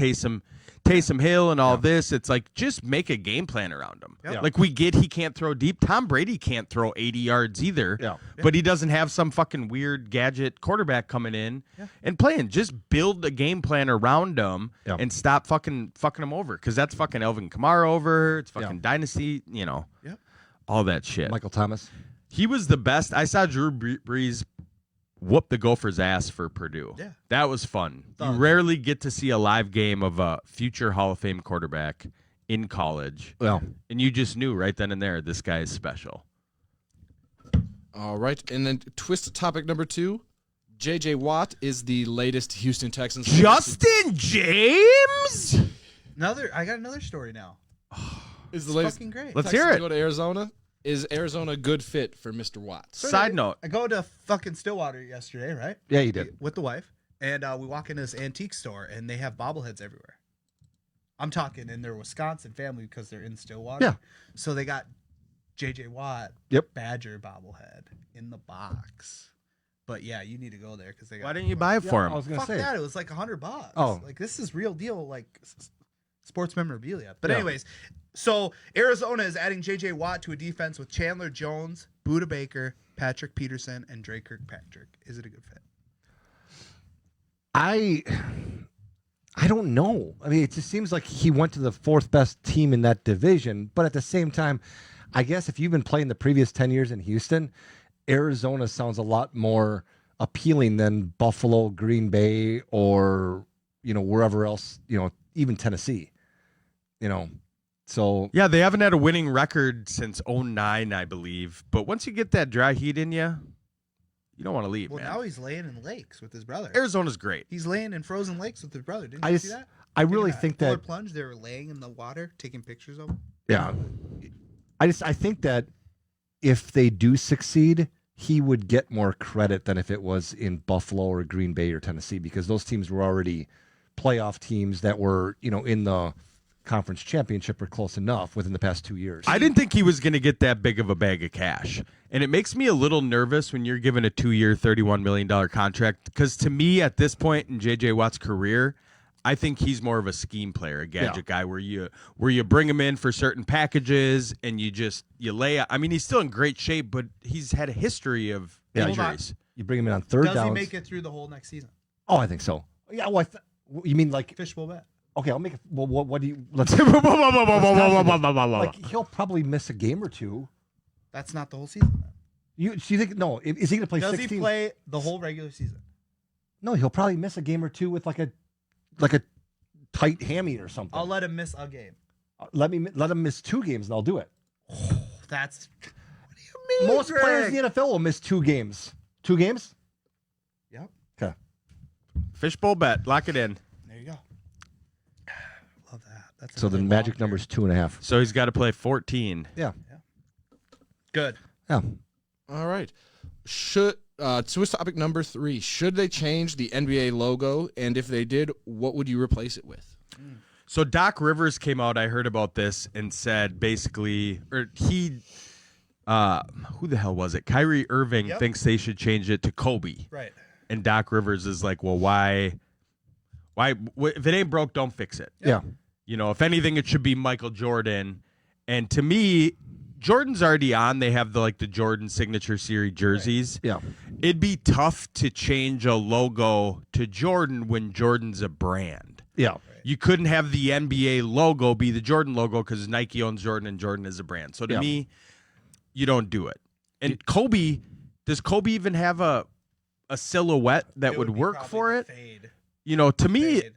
Taysom Hill and all this. It's like just make a game plan around him. Yep. Like we get he can't throw deep. Tom Brady can't throw 80 yards either. Yeah. But he doesn't have some fucking weird gadget quarterback coming in and playing. Just build a game plan around him and stop fucking him over because that's fucking Alvin Kamara over. It's fucking dynasty. All that shit. Michael Thomas. He was the best. I saw Drew Brees whoop the Gophers' ass for Purdue. Yeah. That was fun. You rarely get to see a live game of a future Hall of Fame quarterback in college. Well, And you just knew right then and there, this guy is special. All right. And then twist topic number 2. J.J. Watt is the latest Houston Texans. Justin James? I got another story now. Is the It's latest fucking great. Let's Texans hear to it. go to Arizona. Is Arizona a good fit for Mr. Watts? Side note. I go to fucking Stillwater yesterday, right? yeah, you did. With the wife. And we walk into this antique store, and they have bobbleheads everywhere. I'm talking in their Wisconsin family because they're in Stillwater. Yeah. So they got J.J. Watt Badger bobblehead in the box. But yeah, you need to go there because they got. Why didn't you buy it for him? I was gonna Fuck say. that! It was like $100. Oh. Like this is real deal, like sports memorabilia. But Yeah. anyways, so Arizona is adding J.J. Watt to a defense with Chandler Jones, Budda Baker, Patrick Peterson, and Drake Kirkpatrick. Is it a good fit? I don't know. I mean, it just seems like he went to the 4th best team in that division. But at the same time, I guess if you've been playing the previous 10 years in Houston, Arizona sounds a lot more appealing than Buffalo, Green Bay, or, wherever else, even Tennessee, So Yeah, they haven't had a winning record since 2009, I believe. But once you get that dry heat in you, you don't want to leave, Well, man. now he's laying in lakes with his brother. Arizona's great. He's laying in frozen lakes with his brother. Didn't I you just- see that? I really Taking a think polar that plunge. They were laying in the water, taking pictures of him. Yeah. I think that if they do succeed, he would get more credit than if it was in Buffalo or Green Bay or Tennessee because those teams were already playoff teams that were, in the conference championship or close enough within the past 2 years. I didn't think he was going to get that big of a bag of cash. And it makes me a little nervous when you're given a 2-year, $31 million contract. Because to me, at this point in J.J. Watt's career, I think he's more of a scheme player, a gadget guy, where you bring him in for certain packages and you lay out. I mean, he's still in great shape, but he's had a history of injuries. You bring him in on third Does downs. he make it through the whole next season? Oh, I think so. Yeah, well, you mean like Fishbowl bet. okay, I'll make it. Well, what do you? Let's Like, like he'll probably miss a game or two. That's not the whole season. Then. You think no? Is he going to play Does 16? he play the whole regular season? No, he'll probably miss a game or two with like a tight hammy or something. I'll let him miss a game. Let him miss 2 games and I'll do it. That's what do you mean? Most players in the NFL will miss 2 games. 2 games? Yep. Okay. Fishbowl bet. Lock it in. There you go. Love that. That's So the another magic long number is 2.5. So he's got to play 14. Yeah. Good. Yeah. All right. Swiss topic number 3. Should they change the NBA logo? And if they did, what would you replace it with? So Doc Rivers came out, I heard about this, and said basically, or he, who the hell was it? Kyrie Irving Yep. thinks they should change it to Kobe. Right. And Doc Rivers is like, well, why, if it ain't broke, don't fix it. Yeah. You know, if anything, it should be Michael Jordan. And to me, Jordan's already on. They have the Jordan Signature Series jerseys. Yeah. It'd be tough to change a logo to Jordan when Jordan's a brand. Yeah. You couldn't have the NBA logo be the Jordan logo because Nike owns Jordan and Jordan is a brand. So to Yeah. me, you don't do it. And Kobe, does Kobe even have a silhouette that would be work probably for the it? Fade. You know, to me, Fade.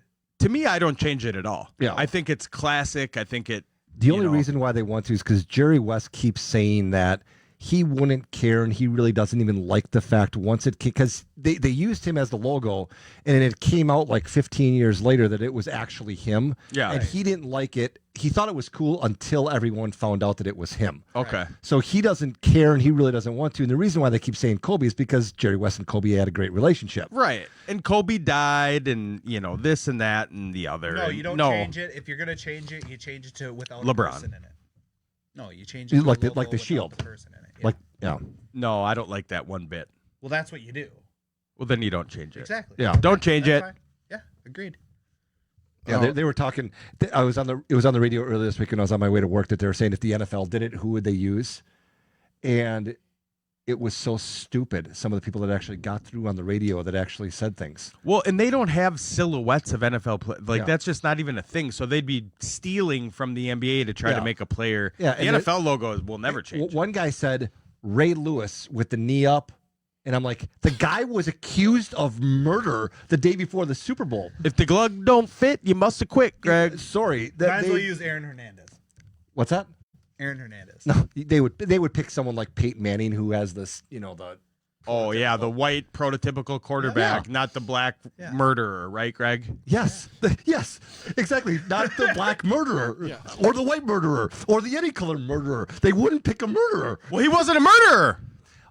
I don't change it at all. Yeah. I think it's classic. I think it. The you only know, reason why they want to is because Jerry West keeps saying that he wouldn't care, and he really doesn't even like the fact once it because they used him as the logo, and it came out like 15 years later that it was actually him. Yeah. and he didn't like it. He thought it was cool until everyone found out that it was him. Okay. So he doesn't care, and he really doesn't want to. And the reason why they keep saying Kobe is because Jerry West and Kobe had a great relationship. Right. And Kobe died, and this and that and the other. No, and you don't change it. If you're gonna change it, you change it to without LeBron. a person in it. No, you change it to Like a the- logo like the without shield. the person in it. Yeah. Like, yeah, No, I don't like that one bit. Well, that's what you do. Well, then you don't change it. Exactly. Yeah. Don't change That's it. fine. Yeah, agreed. yeah. They were talking. It was on the radio earlier this week, and I was on my way to work that they were saying if the NFL did it, who would they use? And it was so stupid. Some of the people that actually got through on the radio that actually said things. Well, and they don't have silhouettes of NFL play. Yeah. That's just not even a thing. So they'd be stealing from the NBA to try Yeah. to make a player. Yeah, The and NFL logo will never change. One guy said Ray Lewis with the knee up, and I'm like, the guy was accused of murder the day before the Super Bowl. If the glove don't fit, you must have quit, Greg. Sorry, Might as well use Aaron Hernandez. what's that? Aaron Hernandez. No, they would pick someone like Peyton Manning who has this, the Oh yeah, the white prototypical quarterback, Yeah. not the black Yeah. murderer, right, Greg? yes, yes, exactly, not the black murderer Yeah. or the white murderer or the any color murderer. They wouldn't pick a murderer. Well, he wasn't a murderer.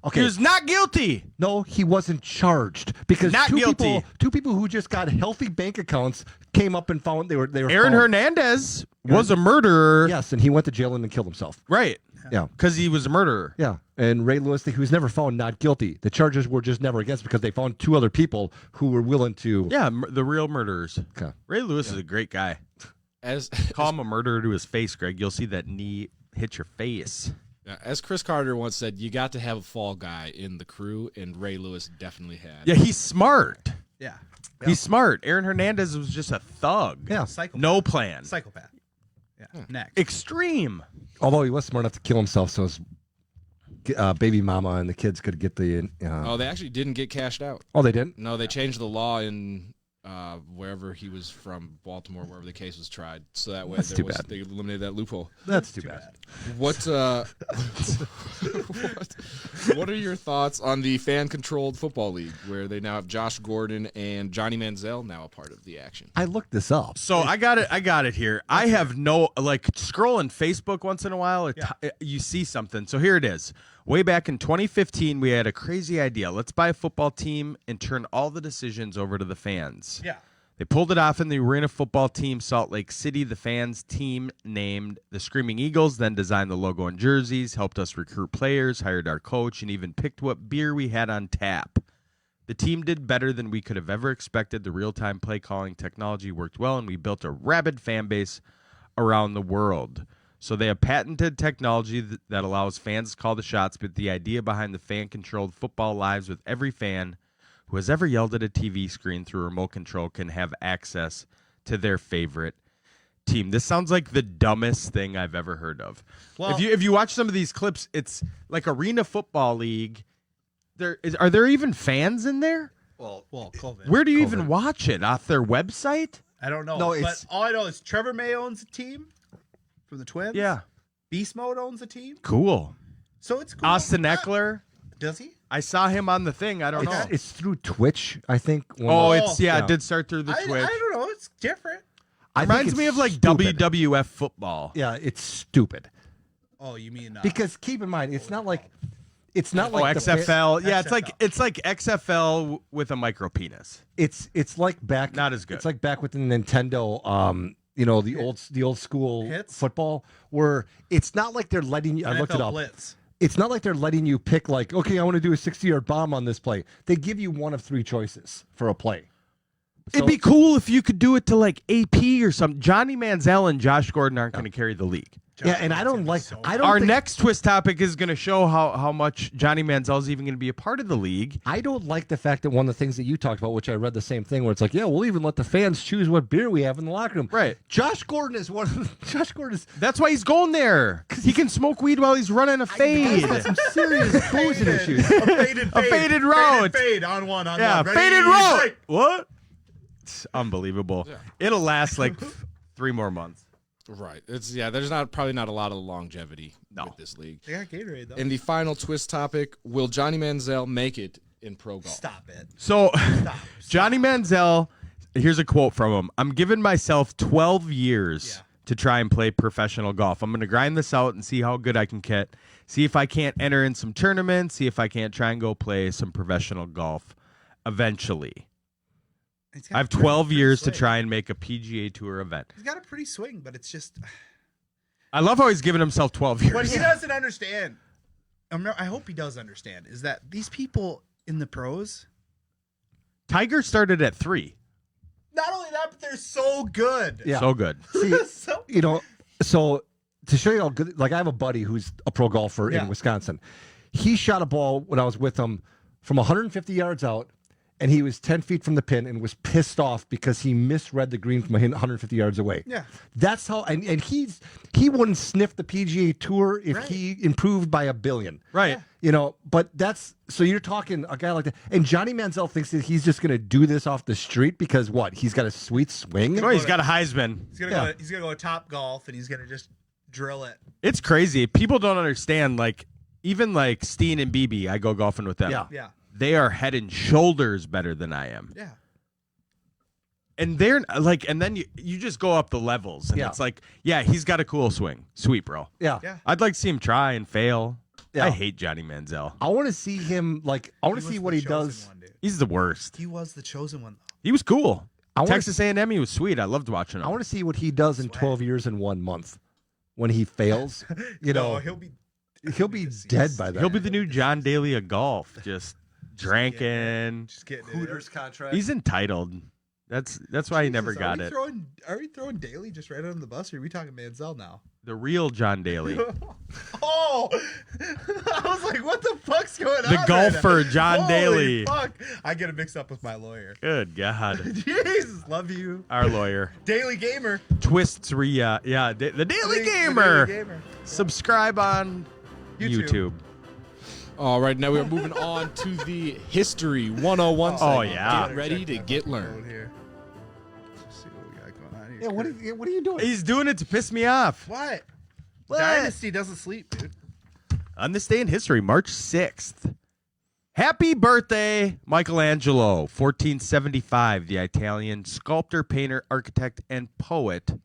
Okay, He was not guilty. no, he wasn't charged because Not guilty. two people who just got healthy bank accounts came up and found they were Aaron found- Hernandez was a murderer. Yes, and he went to jail and then killed himself. Right. Yeah. Because he was a murderer. Yeah, and Ray Lewis, he was never found not guilty. The charges were just never against because they found 2 other people who were willing to. Yeah, the real murderers. Okay. Ray Lewis is a great guy. As Call him a murderer to his face, Greg. You'll see that knee hit your face. as Chris Carter once said, you got to have a fall guy in the crew, and Ray Lewis definitely had. Yeah, he's smart. Yeah. He's smart. Aaron Hernandez was just a thug. Yeah. Psychopath. No plan. Psychopath. Yeah. Next. Extreme. Although he was smart enough to kill himself, so his baby mama and the kids could get the. Oh, they actually didn't get cashed out. Oh, they didn't. No, they changed the law in wherever he was from, Baltimore, wherever the case was tried. So that way That's too bad. they eliminated that loophole. That's too bad. What what are your thoughts on the fan-controlled football league, where they now have Josh Gordon and Johnny Manziel now a part of the action? I looked this up. So I got it here. I have no, scrolling Facebook once in a while, you see something. So here it is. Way back in 2015, we had a crazy idea. Let's buy a football team and turn all the decisions over to the fans. Yeah. They pulled it off in the Arena Football Team, Salt Lake City. The fans team named the Screaming Eagles, then designed the logo and jerseys, helped us recruit players, hired our coach, and even picked what beer we had on tap. The team did better than we could have ever expected. The real-time play calling technology worked well, and we built a rabid fan base around the world. So they have patented technology that allows fans to call the shots, but the idea behind the fan-controlled football lives with every fan who has ever yelled at a TV screen through a remote control can have access to their favorite team. This sounds like the dumbest thing I've ever heard of. Well, if you watch some of these clips, it's like Arena Football League. Are there even fans in there? Well, COVID. Where do you even watch it? Off their website? I don't know. No, but it's- all I know is Trevor May owns a team from the Twins. Yeah. Beast Mode owns a team. Cool. So it's cool. Austin Eckler. Does he? I saw him on the thing. I don't know. It's through Twitch, I think. Oh, it did start through the Twitch. I don't know. It's different. Reminds me of like stupid. WWF football. Yeah, it's stupid. Oh, you mean Because keep in mind, it's not like the XFL. Yeah, XFL. it's like XFL with a micro penis. It's like back. Not as good. It's like back with the Nintendo. The old school Hits? football where it's not like they're letting you. I looked it NFL up. Blitz. It's not like they're letting you pick like, okay, I want to do a 60-yard bomb on this play. They give you one of 3 choices for a play. It'd be cool if you could do it to like AP or something. Johnny Manziel and Josh Gordon aren't going to carry the league. Yeah, and I don't like. I don't. Our think, next twist topic is going to show how much Johnny Manziel is even going to be a part of the league. I don't like the fact that one of the things that you talked about, which I read the same thing, where it's like, yeah, we'll even let the fans choose what beer we have in the locker room. Right. Josh Gordon is one. Josh Gordon is. That's why he's going there. He can smoke weed while he's running a fade. He's got some serious boozing issues. A faded route. Fade on one. Yeah, Ready, faded route. break. What? It's unbelievable. Yeah. It'll last like 3 more months. Right. There's probably not a lot of longevity with this league. They got Gatorade though. And the final twist topic, will Johnny Manziel make it in pro golf? Stop it. So, Stop. Johnny Manziel, here's a quote from him. I'm giving myself 12 years to try and play professional golf. I'm going to grind this out and see how good I can get. See if I can't enter in some tournaments. See if I can't try and go play some professional golf eventually. I have 12 years to try and make a PGA Tour event. He's got a pretty swing, but it's just. I love how he's giving himself 12 years. What he doesn't understand, I hope he does understand, is that these people in the pros. Tiger started at 3. Not only that, but they're so good. Yeah. So good. See, So- so to show you how good, like I have a buddy who's a pro golfer in Wisconsin. He shot a ball when I was with him from 150 yards out, and he was 10 feet from the pin and was pissed off because he misread the green from 150 yards away. Yeah. That's how, and he wouldn't sniff the PGA Tour if he improved by $1 billion. Right. But so you're talking a guy like that. And Johnny Manziel thinks that he's just going to do this off the street because what? He's got a sweet swing? Oh, he's got a Heisman. He's gonna go to Top Golf and he's gonna just drill it. It's crazy. People don't understand. Like, even like Steen and BB, I go golfing with them. Yeah. They are head and shoulders better than I am. Yeah. And they're like, and then you just go up the levels, and it's like, yeah, he's got a cool swing. Sweet, bro. Yeah. Yeah. I'd like to see him try and fail. Yeah. I hate Johnny Manziel. I want to see him, I want to see what he does. He's the worst. He was the chosen one, though. He was cool. I wanna Texas A&M, he was sweet. I loved watching him. I want to see what he does in 12 years and 1 month when he fails. No, he'll be dead by then. He'll be the new John Daly of golf, just drinking. just getting Hooters contract. He's entitled. That's why he never got it. Are we throwing Daly just right under the bus, or are we talking Manziel now? The real John Daly. Oh, I was like, what the fuck's going on? The golfer, right now? John Holy Daly. Fuck. I get it mixed up with my lawyer. Good God. Jesus, love you. Our lawyer. Daily Gamer. Twists the Daily Gamer. Subscribe on YouTube. All right, now we are moving on to the History 101 segment. Oh, yeah. Get ready to get learned. Here. Let's see what we got going on here. Yeah, what are you doing? He's doing it to piss me off. What? Dynasty doesn't sleep, dude. On this day in history, March 6th. Happy birthday, Michelangelo. 1475, the Italian sculptor, painter, architect, and poet,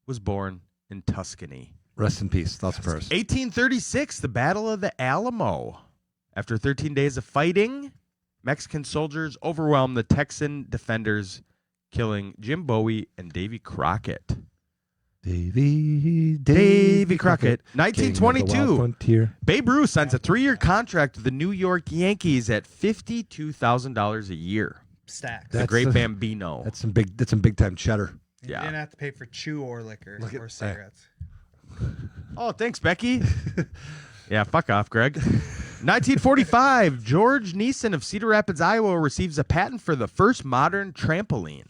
was born in Tuscany. Rest in peace. Thoughts of prayers. 1836, the Battle of the Alamo. After 13 days of fighting, Mexican soldiers overwhelmed the Texan defenders, killing Jim Bowie and Davy Crockett. Davy Crockett. King of the 1922. Wild Frontier. Babe Ruth signs a 3-year contract with the New York Yankees at $52,000 a year. Stacks. The great Bambino. That's some big time cheddar. You Yeah. didn't have to pay for chew or liquor or cigarettes. Oh, thanks, Becky. Yeah, fuck off, Greg. 1945, George Neeson of Cedar Rapids, Iowa, receives a patent for the first modern trampoline.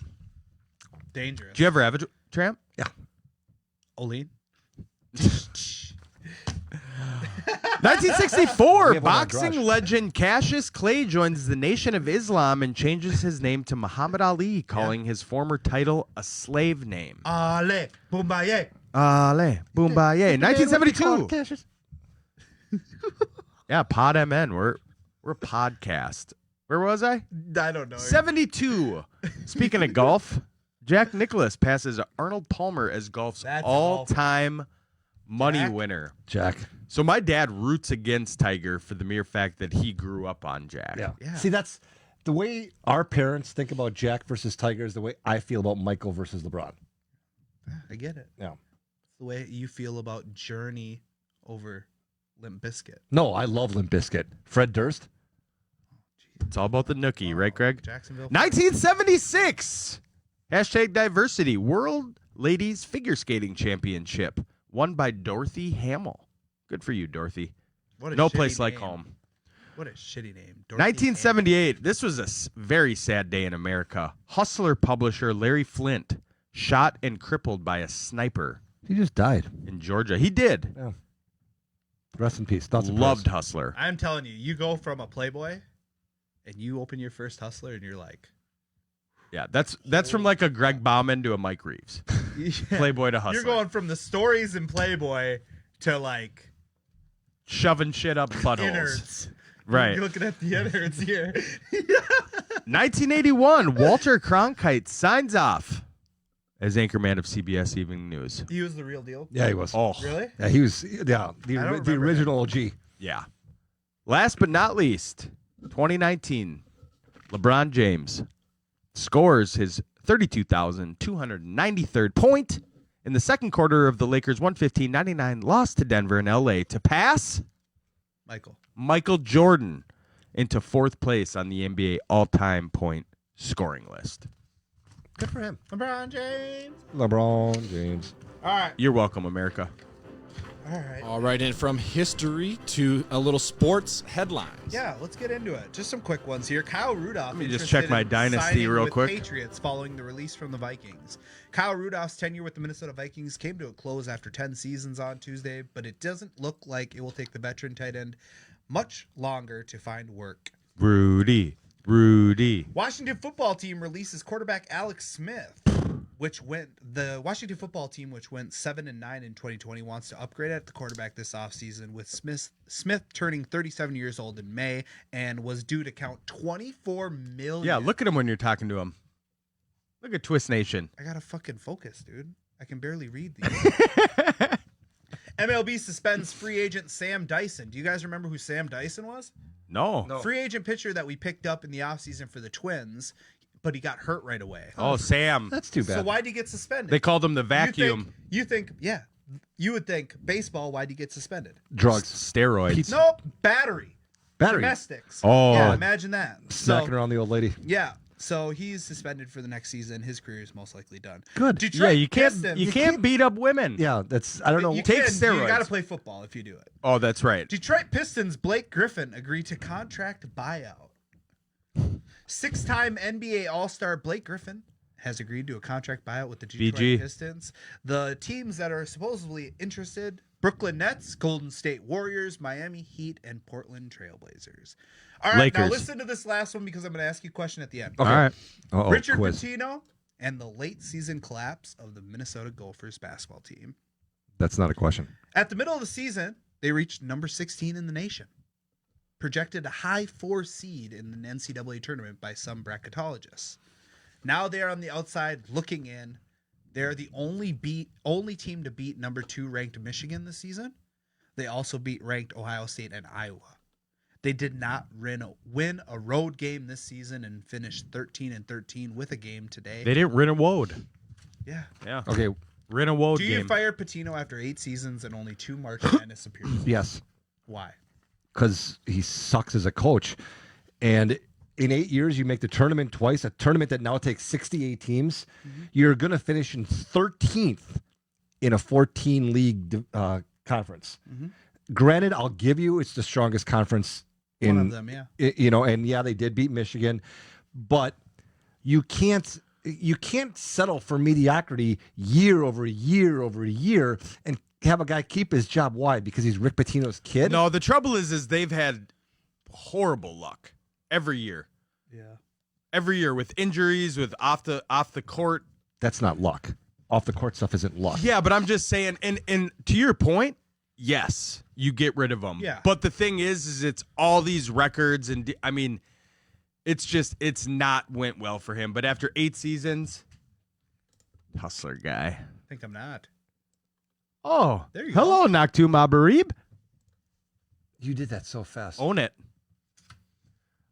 Dangerous. Did you ever have a tramp? Yeah. Olean? 1964, We have one on boxing Drush. legend Cassius Clay joins the Nation of Islam and changes his name to Muhammad Ali, calling his former title a slave name. Ale, Boombaye. Ale, Boombaye. 1972. Yeah, Pod MN. We're a podcast. Where was I? I don't know. 72. Speaking of golf, Jack Nicklaus passes Arnold Palmer as golf's That's all-time money Jack? winner. Jack. So my dad roots against Tiger for the mere fact that he grew up on Jack. Yeah. See, that's the way our parents think about Jack versus Tiger is the way I feel about Michael versus LeBron. I get it. Yeah. It's the way you feel about Journey over Limp Bizkit. No, I love Limp Bizkit. Fred Durst. It's all about the nookie, right, Greg? Jacksonville. 1976. Hashtag diversity. World Ladies Figure Skating Championship. Won by Dorothy Hamill. Good for you, Dorothy. What a No shitty place like name. home. What a shitty name. 1978. This was a very sad day in America. Hustler publisher Larry Flint shot and crippled by a sniper He just died. in Georgia. He did. Yeah. Rest in peace. Thoughts and Loved prayers. Hustler. I'm telling you, you go from a Playboy and you open your first Hustler and you're like, Yeah, that's from like a Greg Bauman to a Mike Reeves. Playboy to Hustler. You're going from the stories in Playboy to like shoving shit up buttholes. innards. Right. You're looking at the innards here. 1981, Walter Cronkite signs off as anchorman of CBS Evening News. He was the real deal. Yeah, he was. Oh, Really? Yeah, he was. Yeah, the I don't remember original OG. yeah. Last but not least, 2019, LeBron James scores his 32,293rd point in the second quarter of the Lakers' 115-99 loss to Denver and LA to pass Michael Jordan into fourth place on the NBA all-time point scoring list. Good for him. LeBron James. LeBron James. All right. You're welcome, America. All right. All right, and from history to a little sports headlines. Yeah, let's get into it. Just some quick ones here. Kyle Rudolph. Let me just interested check my in dynasty signing real with quick. Patriots following the release from the Vikings. Kyle Rudolph's tenure with the Minnesota Vikings came to a close after 10 seasons on Tuesday, but it doesn't look like it will take the veteran tight end much longer to find work. Rudy. Washington football team releases quarterback Alex Smith, the Washington football team, which went 7-9 in 2020, wants to upgrade at the quarterback this offseason, with Smith turning 37 years old in May and was due to count $24 million. Yeah, look at him when you're talking to him. Look at Twist Nation. I gotta fucking focus, dude. I can barely read these. MLB suspends free agent Sam Dyson. Do you guys remember who Sam Dyson was? No. Free agent pitcher that we picked up in the offseason for the Twins, but he got hurt right away. Oh, Sam. That's too bad. So why'd he get suspended? They called him the vacuum. You think, you would think baseball, why'd he get suspended? Drugs. Steroids. Pizza. Nope, battery. Battery. Domestics. Oh. Yeah, imagine that. Smacking around the old lady. Yeah. So he's suspended for the next season. His career is most likely done. Good. Detroit Yeah, you Pistons- can't beat up women. Yeah, that's. I don't know. You Take can, steroids. You got to play football if you do it. Oh, that's right. Detroit Pistons Blake Griffin agreed to contract buyout. 6-time NBA All-Star Blake Griffin has agreed to a contract buyout with the Detroit BG. Pistons. The teams that are supposedly interested: Brooklyn Nets, Golden State Warriors, Miami Heat, and Portland Trailblazers. All right, now Lakers. listen to this last one because I'm going to ask you a question at the end. All right. Uh-oh, Richard quiz. Pitino and the late season collapse of the Minnesota Gophers basketball team. That's not a question. At the middle of the season, they reached number 16 in the nation, projected a high 4 seed in the NCAA tournament by some bracketologists. Now they are on the outside looking in. They're the only team to beat number 2 ranked Michigan this season. They also beat ranked Ohio State and Iowa. They did not win a road game this season and finished 13-13 with a game today. They didn't win a woad. Yeah. Yeah. Okay. Win a woad Do you game. fire Pitino after 8 seasons and only 2 March Madness appearances? Yes, Why? because he sucks as a coach, and in 8 years you make the tournament twice. A tournament that now takes 68 teams. You're gonna finish in 13th in a 14 league conference. Granted, I'll give you it's the strongest conference. One of them, yeah. And yeah, they did beat Michigan, but you can't settle for mediocrity year over year over year and have a guy keep his job. Why? Because he's Rick Pitino's kid? No, the trouble is they've had horrible luck every year. Yeah. Every year with injuries, with off the court. That's not luck. Off the court stuff isn't luck. Yeah, but I'm just saying, and to your point, yes, you get rid of him. Yeah. But the thing is it's all these records, and I mean, it's not went well for him. But after 8 seasons, hustler guy. I think I'm not. Oh, There you hello, Naktu Mabarib. You did that so fast. Own it.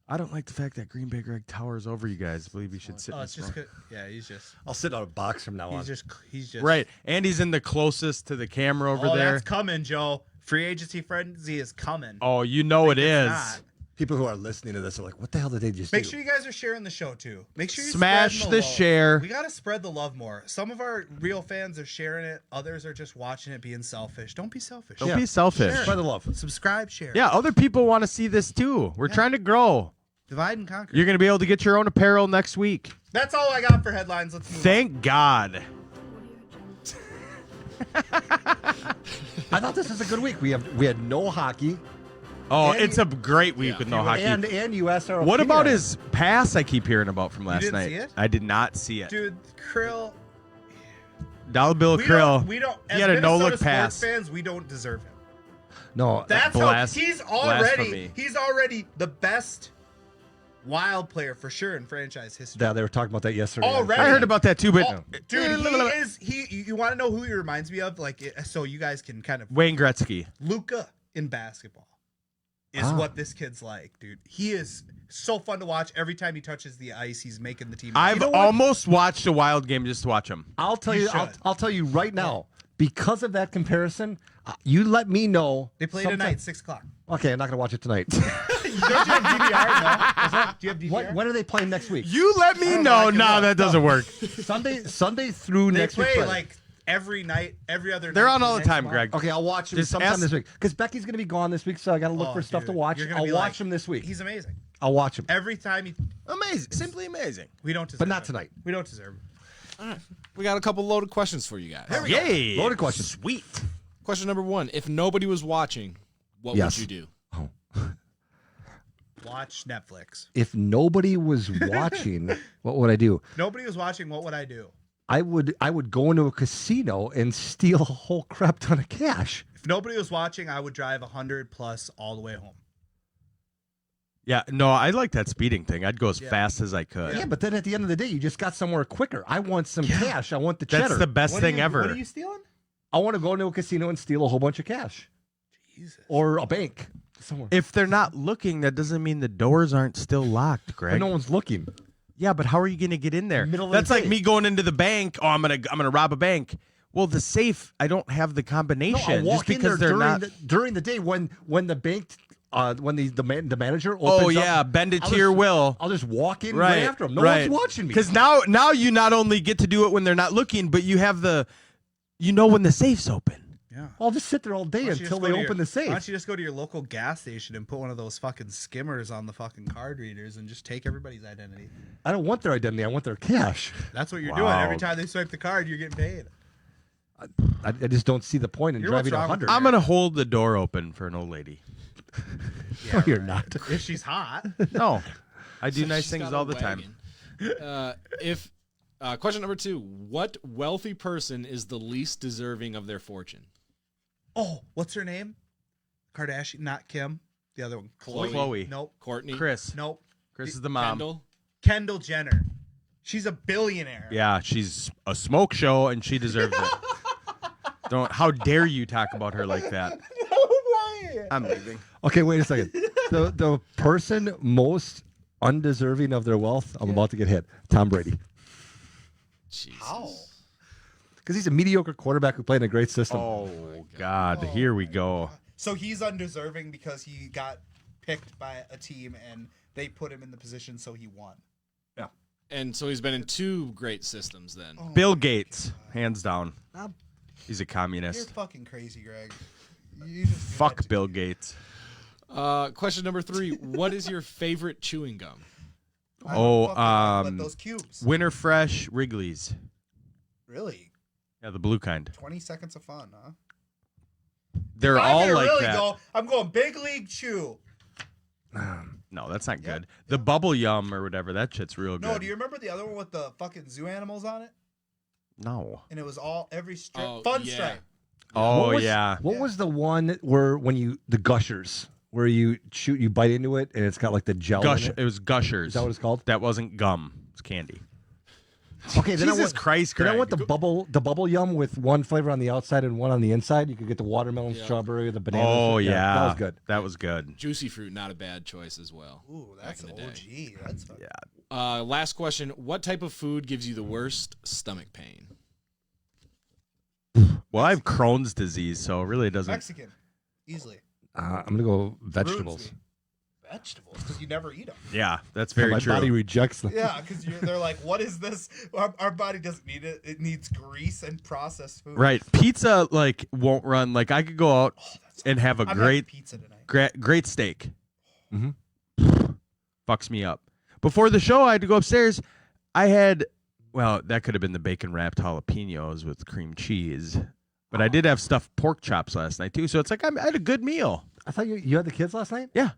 I don't like the fact that Green Bay Greg towers over you guys. I believe you should sit. Oh, in it's this just row. good. Yeah, he's just. I'll sit on a box from now on. He's just. Right, and he's in the closest to the camera over Oh, there. that's coming, Joe. Free agency frenzy is coming. Oh, you know it is. Not. People who are listening to this are like, what the hell did they just Make do? sure you guys are sharing the show too. Make sure you Smash spreading the love. share. We gotta spread the love more. Some of our real fans are sharing it. Others are just watching it, being selfish. Don't be selfish. Don't be selfish. Share. Spread the love. Subscribe, share. Yeah, other people want to see this too. We're trying to grow. Divide and conquer. You're going to be able to get your own apparel next week. That's all I got for headlines. Let's move on. Thank God. I thought this was a good week. We had no hockey. Oh, And- it's a great week with no hockey. And you asked our What opinion about on it. his pass I keep hearing about from last didn't night? see it? I did not see it. Dude, Krill. Dollar Bill Krill. We don't. He As had a Minnesota no-look sports pass. fans, we don't deserve him. No, That's Blas- how he's blasphemy. already the best wild player for sure in franchise history. yeah, they were talking about that yesterday. Already. I heard about that too, but Oh, dude, you want to know who he reminds me of? Like, so you guys can kind of Wayne Gretzky. Luka in basketball is what this kid's like, dude. He is so fun to watch. Every time he touches the ice, he's making the team. I've You know what? almost watched a Wild game just to watch him. I'll tell You you. should. I'll tell you right now. Because of that comparison, you let me know. They play sometime- tonight, 6:00. Okay, I'm not gonna watch it tonight. Don't you have DVR? No? Do you have DVR? when are they playing next week? You let me don't know. know, I can No, look. that doesn't work. Sunday through They next week. play Friday. like every night, every other night. They're on for all the next time, month. Greg. Okay, I'll watch him Just sometime ask- this week because Becky's gonna be gone this week, so I gotta look Oh, for stuff to dude, watch. you're gonna I'll be watch like, him this week. He's amazing. I'll watch him, Every time he, Amazing. Simply amazing. we don't deserve but not him. tonight. We don't deserve him. All right. We got a couple loaded questions for you guys. Yay. Loaded question. Sweet. Question number 1. If nobody was watching, what Yes. would you do? Watch Netflix. If nobody was watching, what would I do? Nobody was watching. What would I do? I would go into a casino and steal a whole crap ton of cash. If nobody was watching, I would drive 100 plus all the way home. Yeah, no, I like that speeding thing. I'd go as Yeah. fast as I could. Yeah, but then at the end of the day, you just got somewhere quicker. I want some cash. I want the That's cheddar. the best thing ever. What are you stealing? I want to go into a casino and steal a whole bunch of cash Jesus. or a bank somewhere. If they're not looking, that doesn't mean the doors aren't still locked, But Greg. no one's looking. Yeah, but how are you going to get in there? Middle of the That's like day. me going into the bank. Oh, I'm gonna rob a bank. Well, the safe, I don't have the No, combination I'll walk just in there because they're during not. during the day when the bank when the manager opens Oh up, yeah, bend it I'll to your just- will. I'll just walk in right after them. No right. one's watching me. Because now you not only get to do it when they're not looking, but you have when the safe's open. Yeah. I'll just sit there all day Why don't you until just they go to open the Why don't safe. you just go to your local gas station and put one of those fucking skimmers on the fucking card readers and just take everybody's identity? I don't want their identity. I want their cash. That's what you're Wow. doing. Every time they swipe the card, you're getting paid. I just don't see the point in You're what's driving wrong with 100. I'm gonna hold the door open for an old lady. No, you're not. If she's hot. No, I do nice She's things got a all the time. wagon. Question number 2. What wealthy person is the least deserving of their fortune? Oh, what's her name? Kardashian, not Kim. The other one. Chloe. Nope. Courtney? Chris. Nope. Chris is the mom. Kendall? Kendall Jenner. She's a billionaire. Yeah, she's a smoke show and she deserves it. Don't. How dare you talk about her like that? I'm leaving. Okay, wait a second. The person most undeserving of their wealth, I'm about to get hit. Tom Brady. Jesus. How? Because he's a mediocre quarterback who played in a great system. Oh God, here we go. So he's undeserving because he got picked by a team and they put him in the position so he won. And so he's been in 2 great systems then. Bill Gates, hands down. He's a You're communist. fucking crazy, Greg. You just do that Fuck to Bill me. Gates. Question number 3. What is your favorite chewing gum? I don't fucking know, but um, those cubes. Winter Fresh Wrigley's. Really? Yeah, the blue kind. 20 seconds of fun, huh? They're I'm all gonna like really that. go. I'm going big league chew. No, that's not good. The bubble yum or whatever, that shit's real good. No, do you remember the other one with the fucking zoo animals on it? No. And it was all every strip. Oh, Fun yeah. stripe. Oh, What yeah. What was the one where the gushers, where you bite into it and it's got like the gel in it? It was Gushers. Is that what it's called? That wasn't gum. It's candy. Okay, then Jesus Christ, Then I Craig. want the bubble yum with one flavor on the outside and one on the inside. You could get the watermelon, strawberry, the banana. Oh, yeah. That was good. That was good. Juicy fruit, not a bad choice as well. Ooh, that's an Back in the OG. That's fun. Yeah. Last question. What type of food gives you the worst stomach pain? Well, I have Crohn's disease, so it really doesn't. Mexican, easily. I'm gonna go vegetables. Ruins me. Vegetables, because you never eat them. Yeah, that's very My true. body rejects them. Yeah, because they're like, what is this? Our body doesn't need it. It needs grease and processed food. Right. Pizza, like, won't run. Like, I could go out and have a I'm great having pizza tonight. great steak. Mm-hmm. Fucks me up. Before the show, I had to go upstairs. I had, well, that could have been the bacon wrapped jalapenos with cream cheese. But I did have stuffed pork chops last night, too. So it's like I had a good meal. I thought you had the kids last night. Yeah.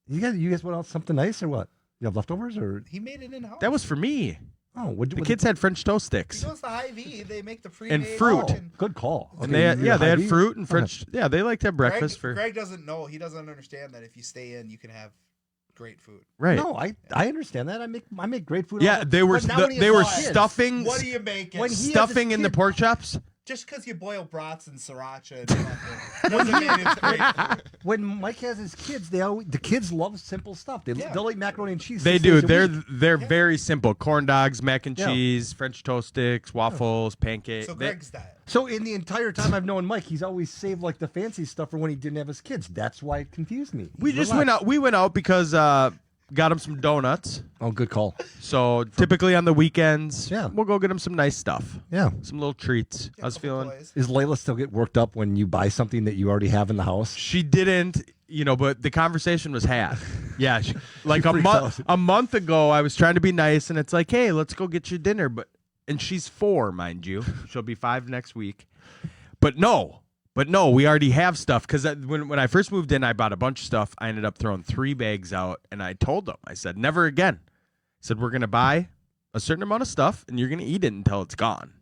You guys went out something nice or what? You have leftovers or? He made it in house. That was for me. Oh, The kids had French toast sticks. He goes to Hy-Vee. They make the free And fruit. Oh, good call. And they had, they had Hy-Vee? fruit and French. Yeah, they like to have breakfast for. Greg doesn't know. He doesn't understand that if you stay in, you can have great food. Right. No, I understand that. I make great food. Yeah, they were But now when he they has were kids, stuffing What do you make? When he has his stuffing in the kid- pork chops. Just because you boil brats and sriracha and something doesn't mean it's great food. When Mike has his kids, the kids love simple stuff. They'll eat macaroni and cheese. They 6 do. days a week. They're very simple. Corn dogs, mac and Yeah. cheese, French toast sticks, waffles, pancakes. So Greg's diet. So in the entire time I've known Mike, he's always saved like the fancy stuff for when he didn't have his kids. That's why it confused me. We just Relax. went out. We went out because got him some donuts. Oh, good call. So typically on the weekends, Yeah. we'll go get him some nice stuff, Yeah. some little treats. I was feeling. Is Layla still get worked up when you buy something that you already have in the house? She didn't, but the conversation was had. Yeah, like freaks out. a month ago, I was trying to be nice, and it's like, hey, let's go get you dinner. And she's 4, mind you. She'll be 5 next week. But no, we already have stuff because when I first moved in, I bought a bunch of stuff. I ended up throwing 3 bags out, and I told them, I said, never again. I said, we're gonna buy a certain amount of stuff, and you're gonna eat it until it's gone.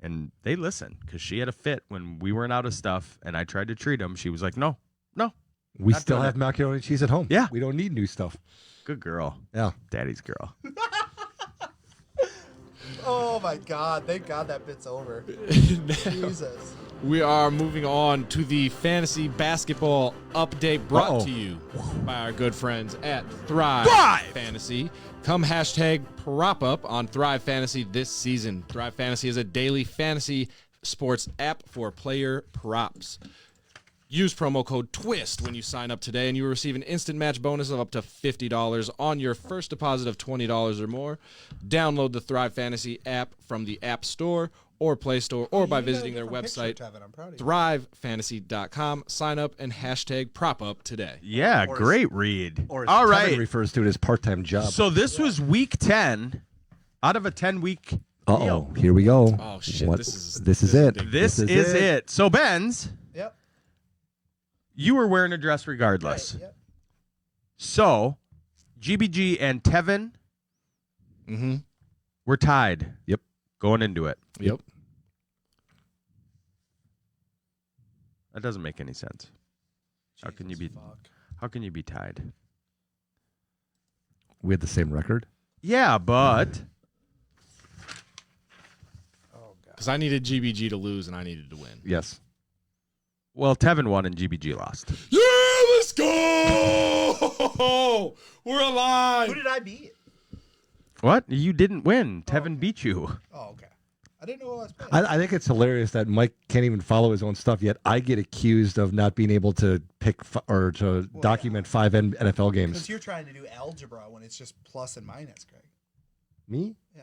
And they listened because she had a fit when we weren't out of stuff, and I tried to treat them. She was like, no. We Not still doing have it. macaroni and cheese at home. Yeah. We don't need new stuff. Good girl. Yeah. Daddy's girl. Oh my God! Thank God that bit's over. Jesus. We are moving on to the fantasy basketball update brought Uh-oh. to you by our good friends at Thrive Fantasy. Come hashtag prop up on Thrive Fantasy this season. Thrive Fantasy is a daily fantasy sports app for player props. Use promo code TWIST when you sign up today, and you will receive an instant match bonus of up to $50 on your first deposit of $20 or more. Download the Thrive Fantasy app from the App Store or Play Store or by visiting their website, thrivefantasy.com. Sign up and hashtag prop up today. Yeah, great read. Or as All Kevin right. refers to it as part-time job. So this was week 10 out of a 10-week Uh-oh. deal. Here we go. Oh, shit. What- This is this is it. big. This is it. So, Benz, Yep. you were wearing a dress regardless. Right, yep. So, GBG and Tevin Mm-hmm. were tied. Yep. Going into it. Yep. That doesn't make any sense. How can you be tied? We had the same record. Yeah, but Because I needed GBG to lose and I needed to win. Yes. well, Tevin won and GBG lost. Yeah, let's go! We're alive! Who did I beat? What? You didn't win. Tevin beat you. Oh, okay. I didn't know who I was playing. I think it's hilarious that Mike can't even follow his own stuff yet. I get accused of not being able to pick or to document 5 NFL games. Because you're trying to do algebra when it's just plus and minus, Greg. Me? Yeah.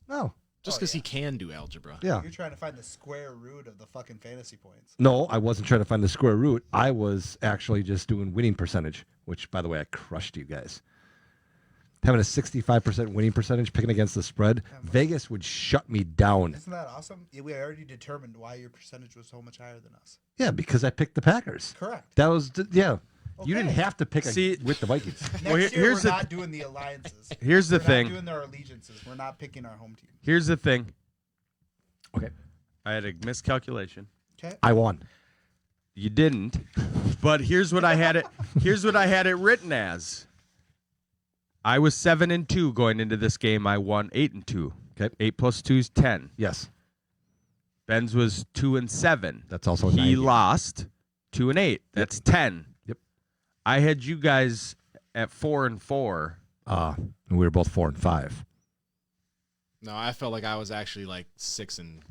No. Just because he can do algebra. Yeah. You're trying to find the square root of the fucking fantasy points. No, I wasn't trying to find the square root. I was actually just doing winning percentage, which, by the way, I crushed you guys. Having a 65% winning percentage, picking against the spread, Vegas would shut me down. Isn't that awesome? Yeah, we already determined why your percentage was so much higher than us. Yeah, because I picked the Packers. Correct. That was, yeah. You didn't Okay. have to pick See- with the Vikings. Next Well, year, here's we're the- not doing the alliances. Here's the We're thing. not doing our allegiances. We're not picking our home team. Here's the thing. Okay. I had a miscalculation. I won. You didn't. But here's what I had it. Here's what I had it written as. I was 7-2 going into this game. I won 8-2. Okay. 8 plus 2 is 10. Yes. Ben's was 2-7. That's also He 90. lost 2-8. That's 10. Yep. I had you guys at 4-4. And we were both 4 and 5. No, I felt like I was actually like 6 and.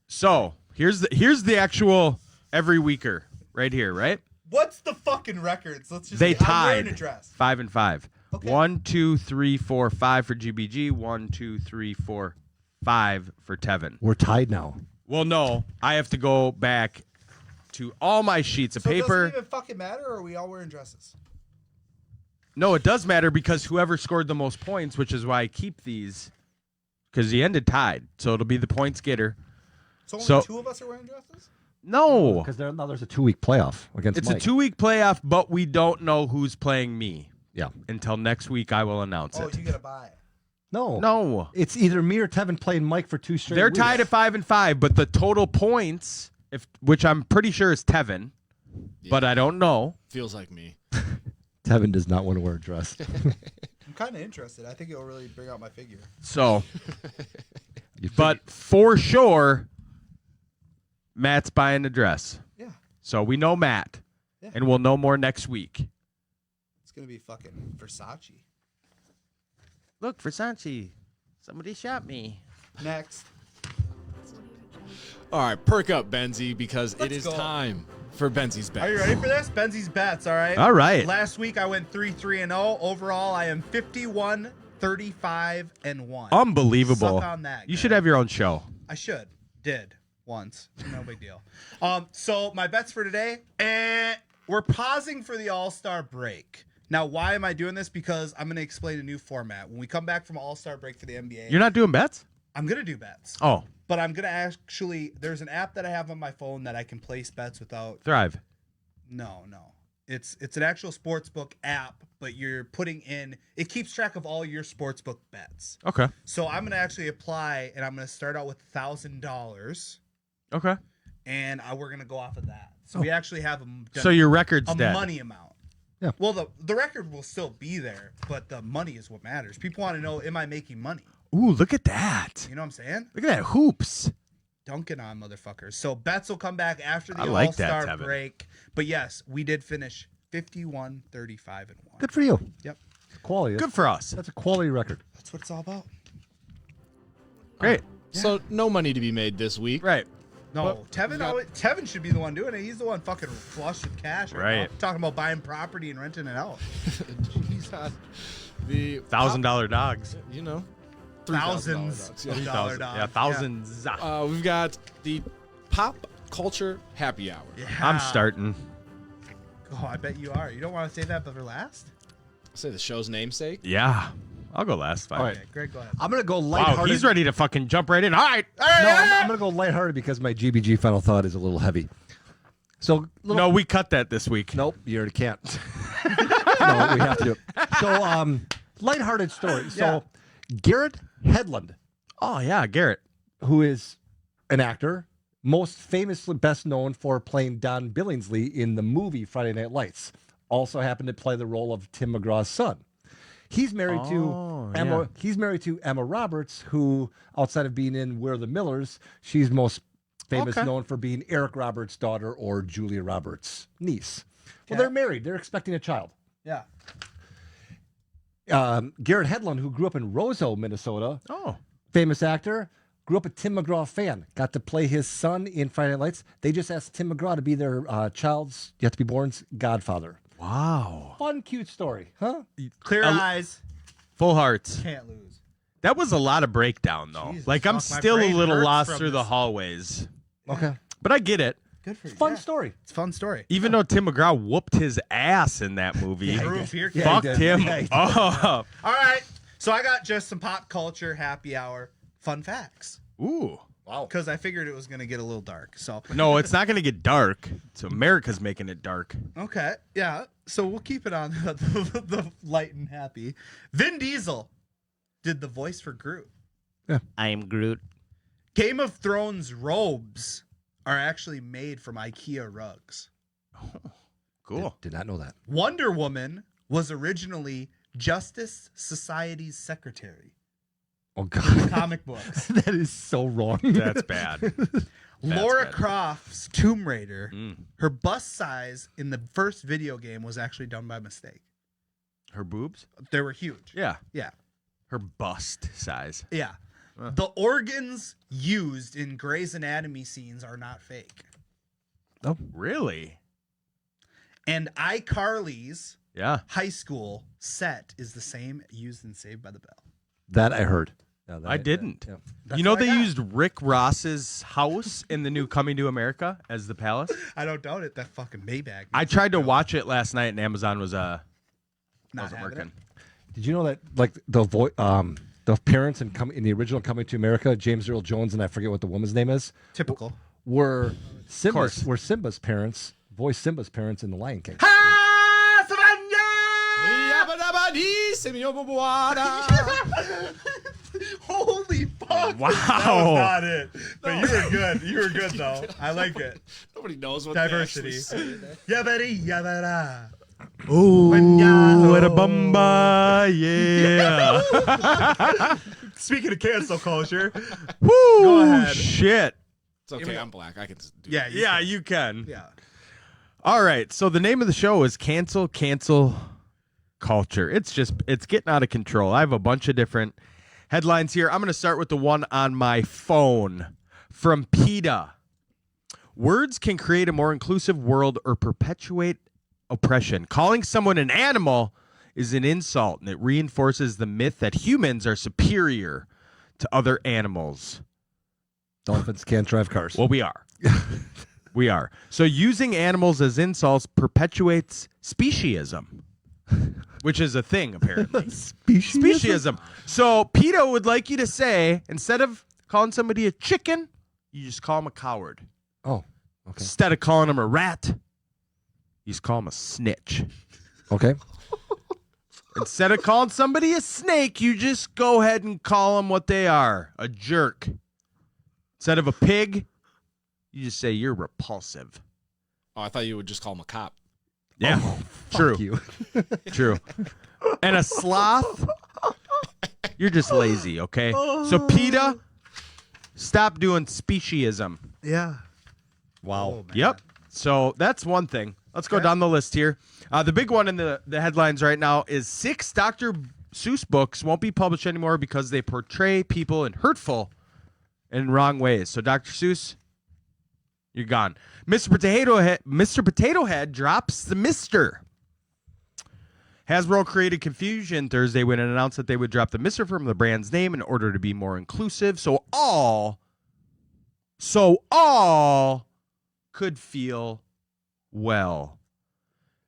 So here's the actual every weeker right here, right? What's the fucking records? Let's just They see. I'm wearing tied a dress. 5-5. Okay. 1, 2, 3, 4, 5 for GBG. 1, 2, 3, 4, 5 for Tevin. We're tied now. Well, no, I have to go back to all my sheets of So it paper. doesn't even fucking matter, or are we all wearing dresses? No, it does matter because whoever scored the most points, which is why I keep these, because the ended tied, so it'll be the points getter. So only So- 2 of us are wearing dresses? No, Because now there's a 2-week playoff against it's Mike. a 2-week playoff, but we don't know who's playing me Yeah. until next week. I will announce Oh, it. you gotta buy. No. No, It's either me or Tevin playing Mike for 2 straight they're weeks. tied at 5-5, but the total points, which I'm pretty sure is Tevin, but I don't know. Feels like me. Tevin does not want to wear a dress. I'm kind of interested. I think it'll really bring out my figure. So, but for sure, Matt's buying a dress. Yeah. So we know Matt, Yeah. and we'll know more next week. It's gonna be fucking Versace. Look, Versace, somebody shot me. Next. All right, perk up, Benzie, because it Let's is go. time for Benzies Bets. Are you ready for this? Benzies Bets, all right? All right. Last week I went 3-3-0. Overall, I am 51, 35, and 1. Unbelievable. Suck on that, You guy. should have your own show. I should. Did. Once. No big deal. So my bets for today, we're pausing for the All-Star break. Now, why am I doing this? Because I'm going to explain a new format. When we come back from All-Star break for the NBA, You're not doing bets? I'm going to do bets. Oh, But I'm going to actually, there's an app that I have on my phone that I can place bets without. Thrive. No. It's an actual sportsbook app, but you're putting in, it keeps track of all your sportsbook bets. Okay. So I'm going to actually apply, and I'm going to start out with $1,000, Okay. and we're going to go off of that. So we actually have So your record's a dead. money amount. Yeah. Well, the record will still be there, but the money is what matters. People want to know, am I making money? Ooh, look at that. You know what I'm saying? Look at that hoops. Dunking on motherfuckers. So bets will come back after the I like that, All-Star Tevin. break. But yes, we did finish 51, 35, and 1. Good for you. Yep. Quality. Good for us. That's a quality record. That's what it's all about. Great. So no money to be made this week. Right. No, Well, Tevin should be the one doing it. He's the one fucking flush with cash right now. Right. Talking about buying property and renting it out. He's got the $1,000 dogs. You know, Thousands $3,000 of dollar dogs. Yeah, thousands. We've got the pop culture happy hour. Yeah. I'm starting. Oh, I bet you are. You don't want to say that for last? Say the show's namesake. Yeah. I'll go last. Fine. All right. Okay, Greg, go ahead. I'm going to go Wow, lighthearted. he's ready to fucking jump right in. All right. No, I'm going to go lighthearted because my GBG final thought is a little heavy. So, No, we cut that this week. Nope, you already can't. No, we have to do it. So, lighthearted story. So, Garrett Hedlund, Oh, yeah, Garrett. who is an actor, most famously best known for playing Don Billingsley in the movie Friday Night Lights, also happened to play the role of Tim McGraw's son. He's married to Emma. yeah. He's married to Emma Roberts, who, outside of being in We're the Millers, she's most famous Okay. known for being Eric Roberts' daughter or Julia Roberts' niece. Well, Okay. they're married. They're expecting a child. Yeah. Garrett Hedlund, who grew up in Roseau, Minnesota, Oh. famous actor, grew up a Tim McGraw fan, got to play his son in Friday Night Lights. They just asked Tim McGraw to be their child's yet to be born's godfather. Wow. Fun, cute story, huh? Clear eyes. Full hearts. Can't lose. That was a lot of breakdown, though. Jesus, like, I'm fuck, my still a brain little hurts lost from through the this. hallways. Okay. But I get it. Good for you. Fun Yeah. story. It's a fun story. Even though Tim McGraw whooped his ass in that movie. Proof here. Yeah, Fucked he did. him Yeah, he did. up. All right. So I got just some pop culture happy hour fun facts Ooh. Wow. because I figured it was going to get a little dark. So, No, it's not going to get dark. So America's making it dark. okay. Yeah. So we'll keep it on the light and happy. Vin Diesel did the voice for Groot. I am Groot. Game of Thrones robes are actually made from IKEA rugs. Cool. Did not know that. Wonder Woman was originally Justice Society's secretary. Oh God, Comic books. that is so wrong. That's bad. Laura bad. Croft's Tomb Raider, Mm. her bust size in the first video game was actually done by mistake. Her boobs? They were huge. Yeah. Yeah. Her bust size. Yeah. The organs used in Grey's Anatomy scenes are not fake. Oh, Really? And iCarly's Yeah. high school set is the same used in Saved by the Bell. that I heard. Yeah, that I didn't. yeah. That's You know what I they got. used Rick Ross's house in the new Coming to America as the palace? I don't doubt it. That fucking Maybach. I tried to watch it last night and Amazon was Not wasn't having working. Did you know that like the parents in the original Coming to America, James Earl Jones and I forget what the woman's name is, Typical. were course. Simba's parents, voiced Simba's parents in The Lion King. Ah, Savannah! Holy fuck! Wow. That was not it. But you were good. You were good though. I like it. Nobody knows what Diversity. they actually say. Yabari yabara. Ooh, what a bumba, yeah. Speaking of cancel culture, Woo, Go ahead. shit. It's okay. I'm black. I can do yeah, it. Yeah, you can. yeah. All right, so the name of the show is Cancel Culture. It's getting out of control. I have a bunch of different headlines here. I'm going to start with the one on my phone from PETA. Words can create a more inclusive world or perpetuate oppression. Calling someone an animal is an insult, and it reinforces the myth that humans are superior to other animals. Dolphins can't drive cars. Well, we are. We are. So using animals as insults perpetuates speciesism, which is a thing, apparently. Speciesism. So PETA would like you to say, instead of calling somebody a chicken, you just call them a coward. Oh, okay. Instead of calling them a rat, you just call them a snitch. Okay. Instead of calling somebody a snake, you just go ahead and call them what they are, a jerk. Instead of a pig, you just say you're repulsive. Oh, I thought you would just call him a cop. Yeah, true. Fuck you. True. And a sloth, you're just lazy, okay? So PETA, stop doing speciesism. Yeah. Wow. Oh, man. Yep. So that's one thing. Let's go down the list here. The big one in the headlines right now is 6 Dr. Seuss books won't be published anymore because they portray people in hurtful and wrong ways. So Dr. Seuss, you're gone. Mr. Potato Head drops the Mister. Hasbro created confusion Thursday when it announced that they would drop the Mister from the brand's name in order to be more inclusive, so all could feel well.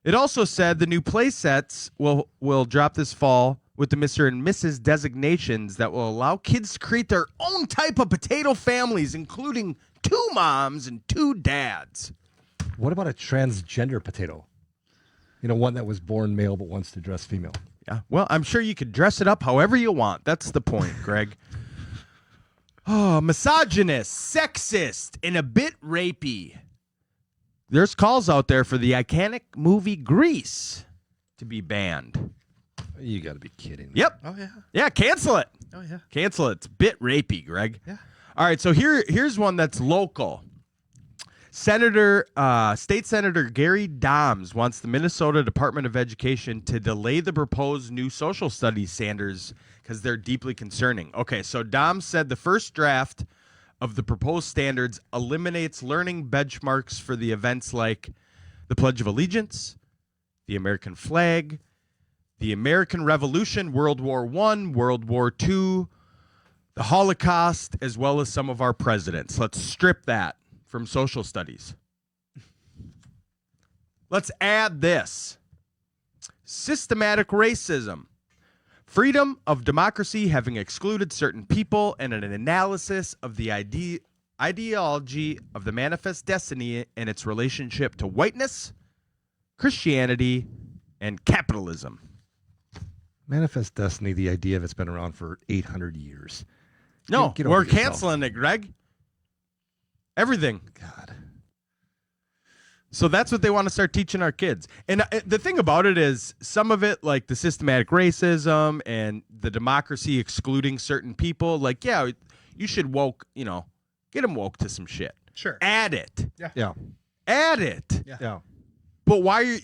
It also said the new play sets will drop this fall with the Mr. and Mrs. designations that will allow kids to create their own type of potato families, including 2 moms and 2 dads. What about a transgender potato? You know, one that was born male but wants to dress female. Yeah, well, I'm sure you could dress it up however you want. That's the point, Greg. Oh, misogynist, sexist, and a bit rapey. There's calls out there for the iconic movie Grease to be banned. You got to be kidding me. Yep. Oh, yeah. Yeah, cancel it. Oh, yeah. Cancel it. It's a bit rapey, Greg. Yeah. All right, so here's one that's local. State Senator Gary Doms wants the Minnesota Department of Education to delay the proposed new social studies standards because they're deeply concerning. Okay, so Doms said the first draft of the proposed standards eliminates learning benchmarks for the events like the Pledge of Allegiance, the American flag, the American Revolution, World War I, World War II, the Holocaust, as well as some of our presidents. Let's strip that from social studies. Let's add this. Systematic racism. Freedom of democracy having excluded certain people, and an analysis of the ideology of the manifest destiny and its relationship to whiteness, Christianity, and capitalism. Manifest Destiny, the idea of it's been around for 800 years. No, Get over we're yourself. canceling it, Greg. Everything. God. So that's what they want to start teaching our kids. And the thing about it is some of it, like the systematic racism and the democracy excluding certain people, like, yeah, you should get them woke to some shit. Sure. Add it. Yeah. Add it. Yeah. But why are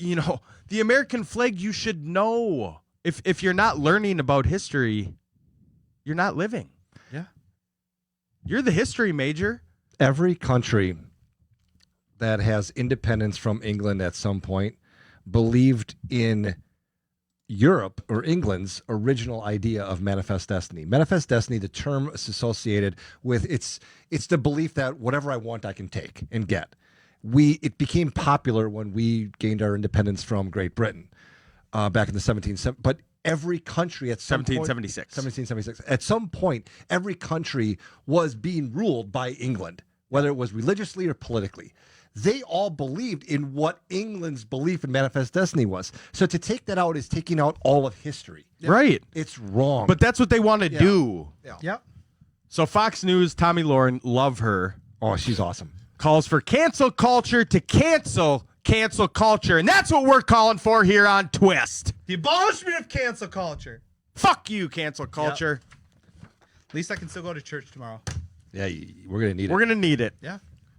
the American flag, you should know. If you're not learning about history, you're not living. Yeah. You're the history major. Every country that has independence from England at some point believed in Europe or England's original idea of manifest destiny. Manifest destiny, the term is associated with it's the belief that whatever I want, I can take and get. It became popular when we gained our independence from Great Britain back in the 1770s. But every country at some 1776. at some point, every country was being ruled by England, whether it was religiously or politically. They all believed in what England's belief in manifest destiny was. So to take that out is taking out all of history. Right. It's wrong. But that's what they want to do. Yeah. Yep. So Fox News, Tommy Lauren, love her, Oh, she's awesome. calls for cancel culture to cancel culture. And that's what we're calling for here on Twist. The abolishment of cancel culture. Fuck you, cancel culture. At least I can still go to church tomorrow. Yeah, we're going to need We're it. going to need it. Yeah.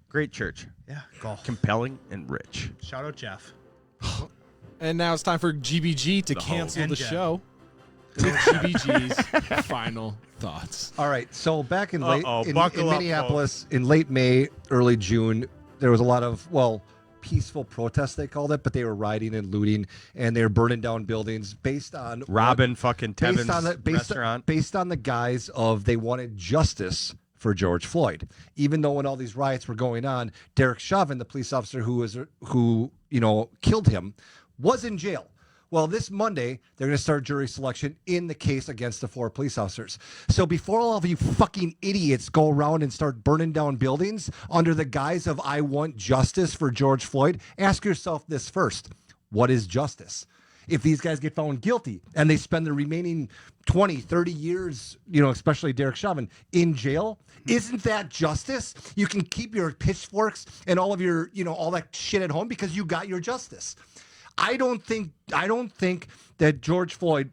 Great church. Yeah. Go. Compelling and rich. Shout out Jeff. And now it's time for GBG to cancel And the Jeff. show. GBG's final thoughts. All right. So back in Buckle in up, Minneapolis, in late May, early June, there was a lot of, peaceful protests, they called it, but they were rioting and looting, and they were burning down buildings based on Robin fucking Tevin's restaurant. based on the guise of they wanted justice for George Floyd. Even though when all these riots were going on, Derek Chauvin, the police officer who killed him, was in jail. Well, this Monday, they're going to start jury selection in the case against the 4 police officers. So before all of you fucking idiots go around and start burning down buildings under the guise of I want justice for George Floyd, ask yourself this first. What is justice? If these guys get found guilty and they spend the remaining 20, 30 years, especially Derek Chauvin, in jail, isn't that justice? You can keep your pitchforks and all of your, all that shit at home because you got your justice. I don't think that George Floyd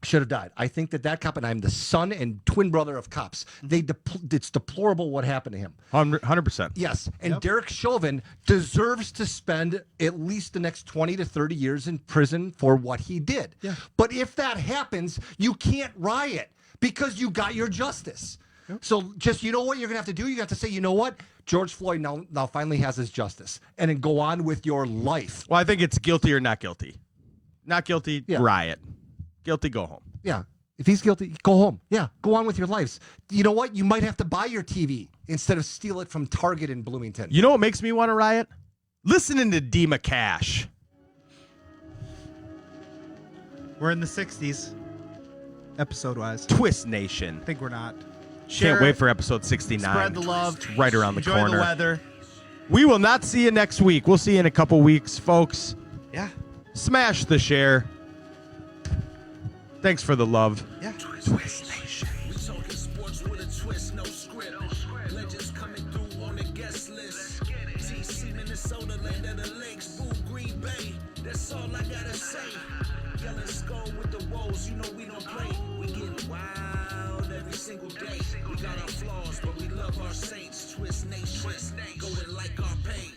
should have died. I think that cop, and I'm the son and twin brother of cops. It's deplorable what happened to him. 100%. Yes, and Derek Chauvin deserves to spend at least the next 20 to 30 years in prison for what he did. Yeah. But if that happens, you can't riot because you got your justice. Yep. So just, what you're going to have to do? You have to say, what? George Floyd now finally has his justice, and then go on with your life. Well, I think it's guilty or not guilty. Not guilty, riot. Guilty, go home. Yeah. If he's guilty, go home. Yeah. Go on with your lives. You know what? You might have to buy your TV instead of steal it from Target in Bloomington. You know what makes me want to riot? Listening to Dima Cash. We're in the 60s, episode-wise. Twist Nation. I think we're not. Can't wait for episode 69. Spread the love. It's right around the Enjoy corner. the weather. We will not see you next week. We'll see you in a couple weeks, folks. Yeah. Smash the share. Thanks for the love. Yeah. Twist Nation. We talking sports with a twist, no script. Legends coming through on the guest list. TC, Minnesota, land of the lakes. Boo, Green Bay. That's all I gotta say. Yelling skull with the woes, we don't play. We get wild every single day. We got our flaws, but we love our saints. Twist Nation, going like our pain.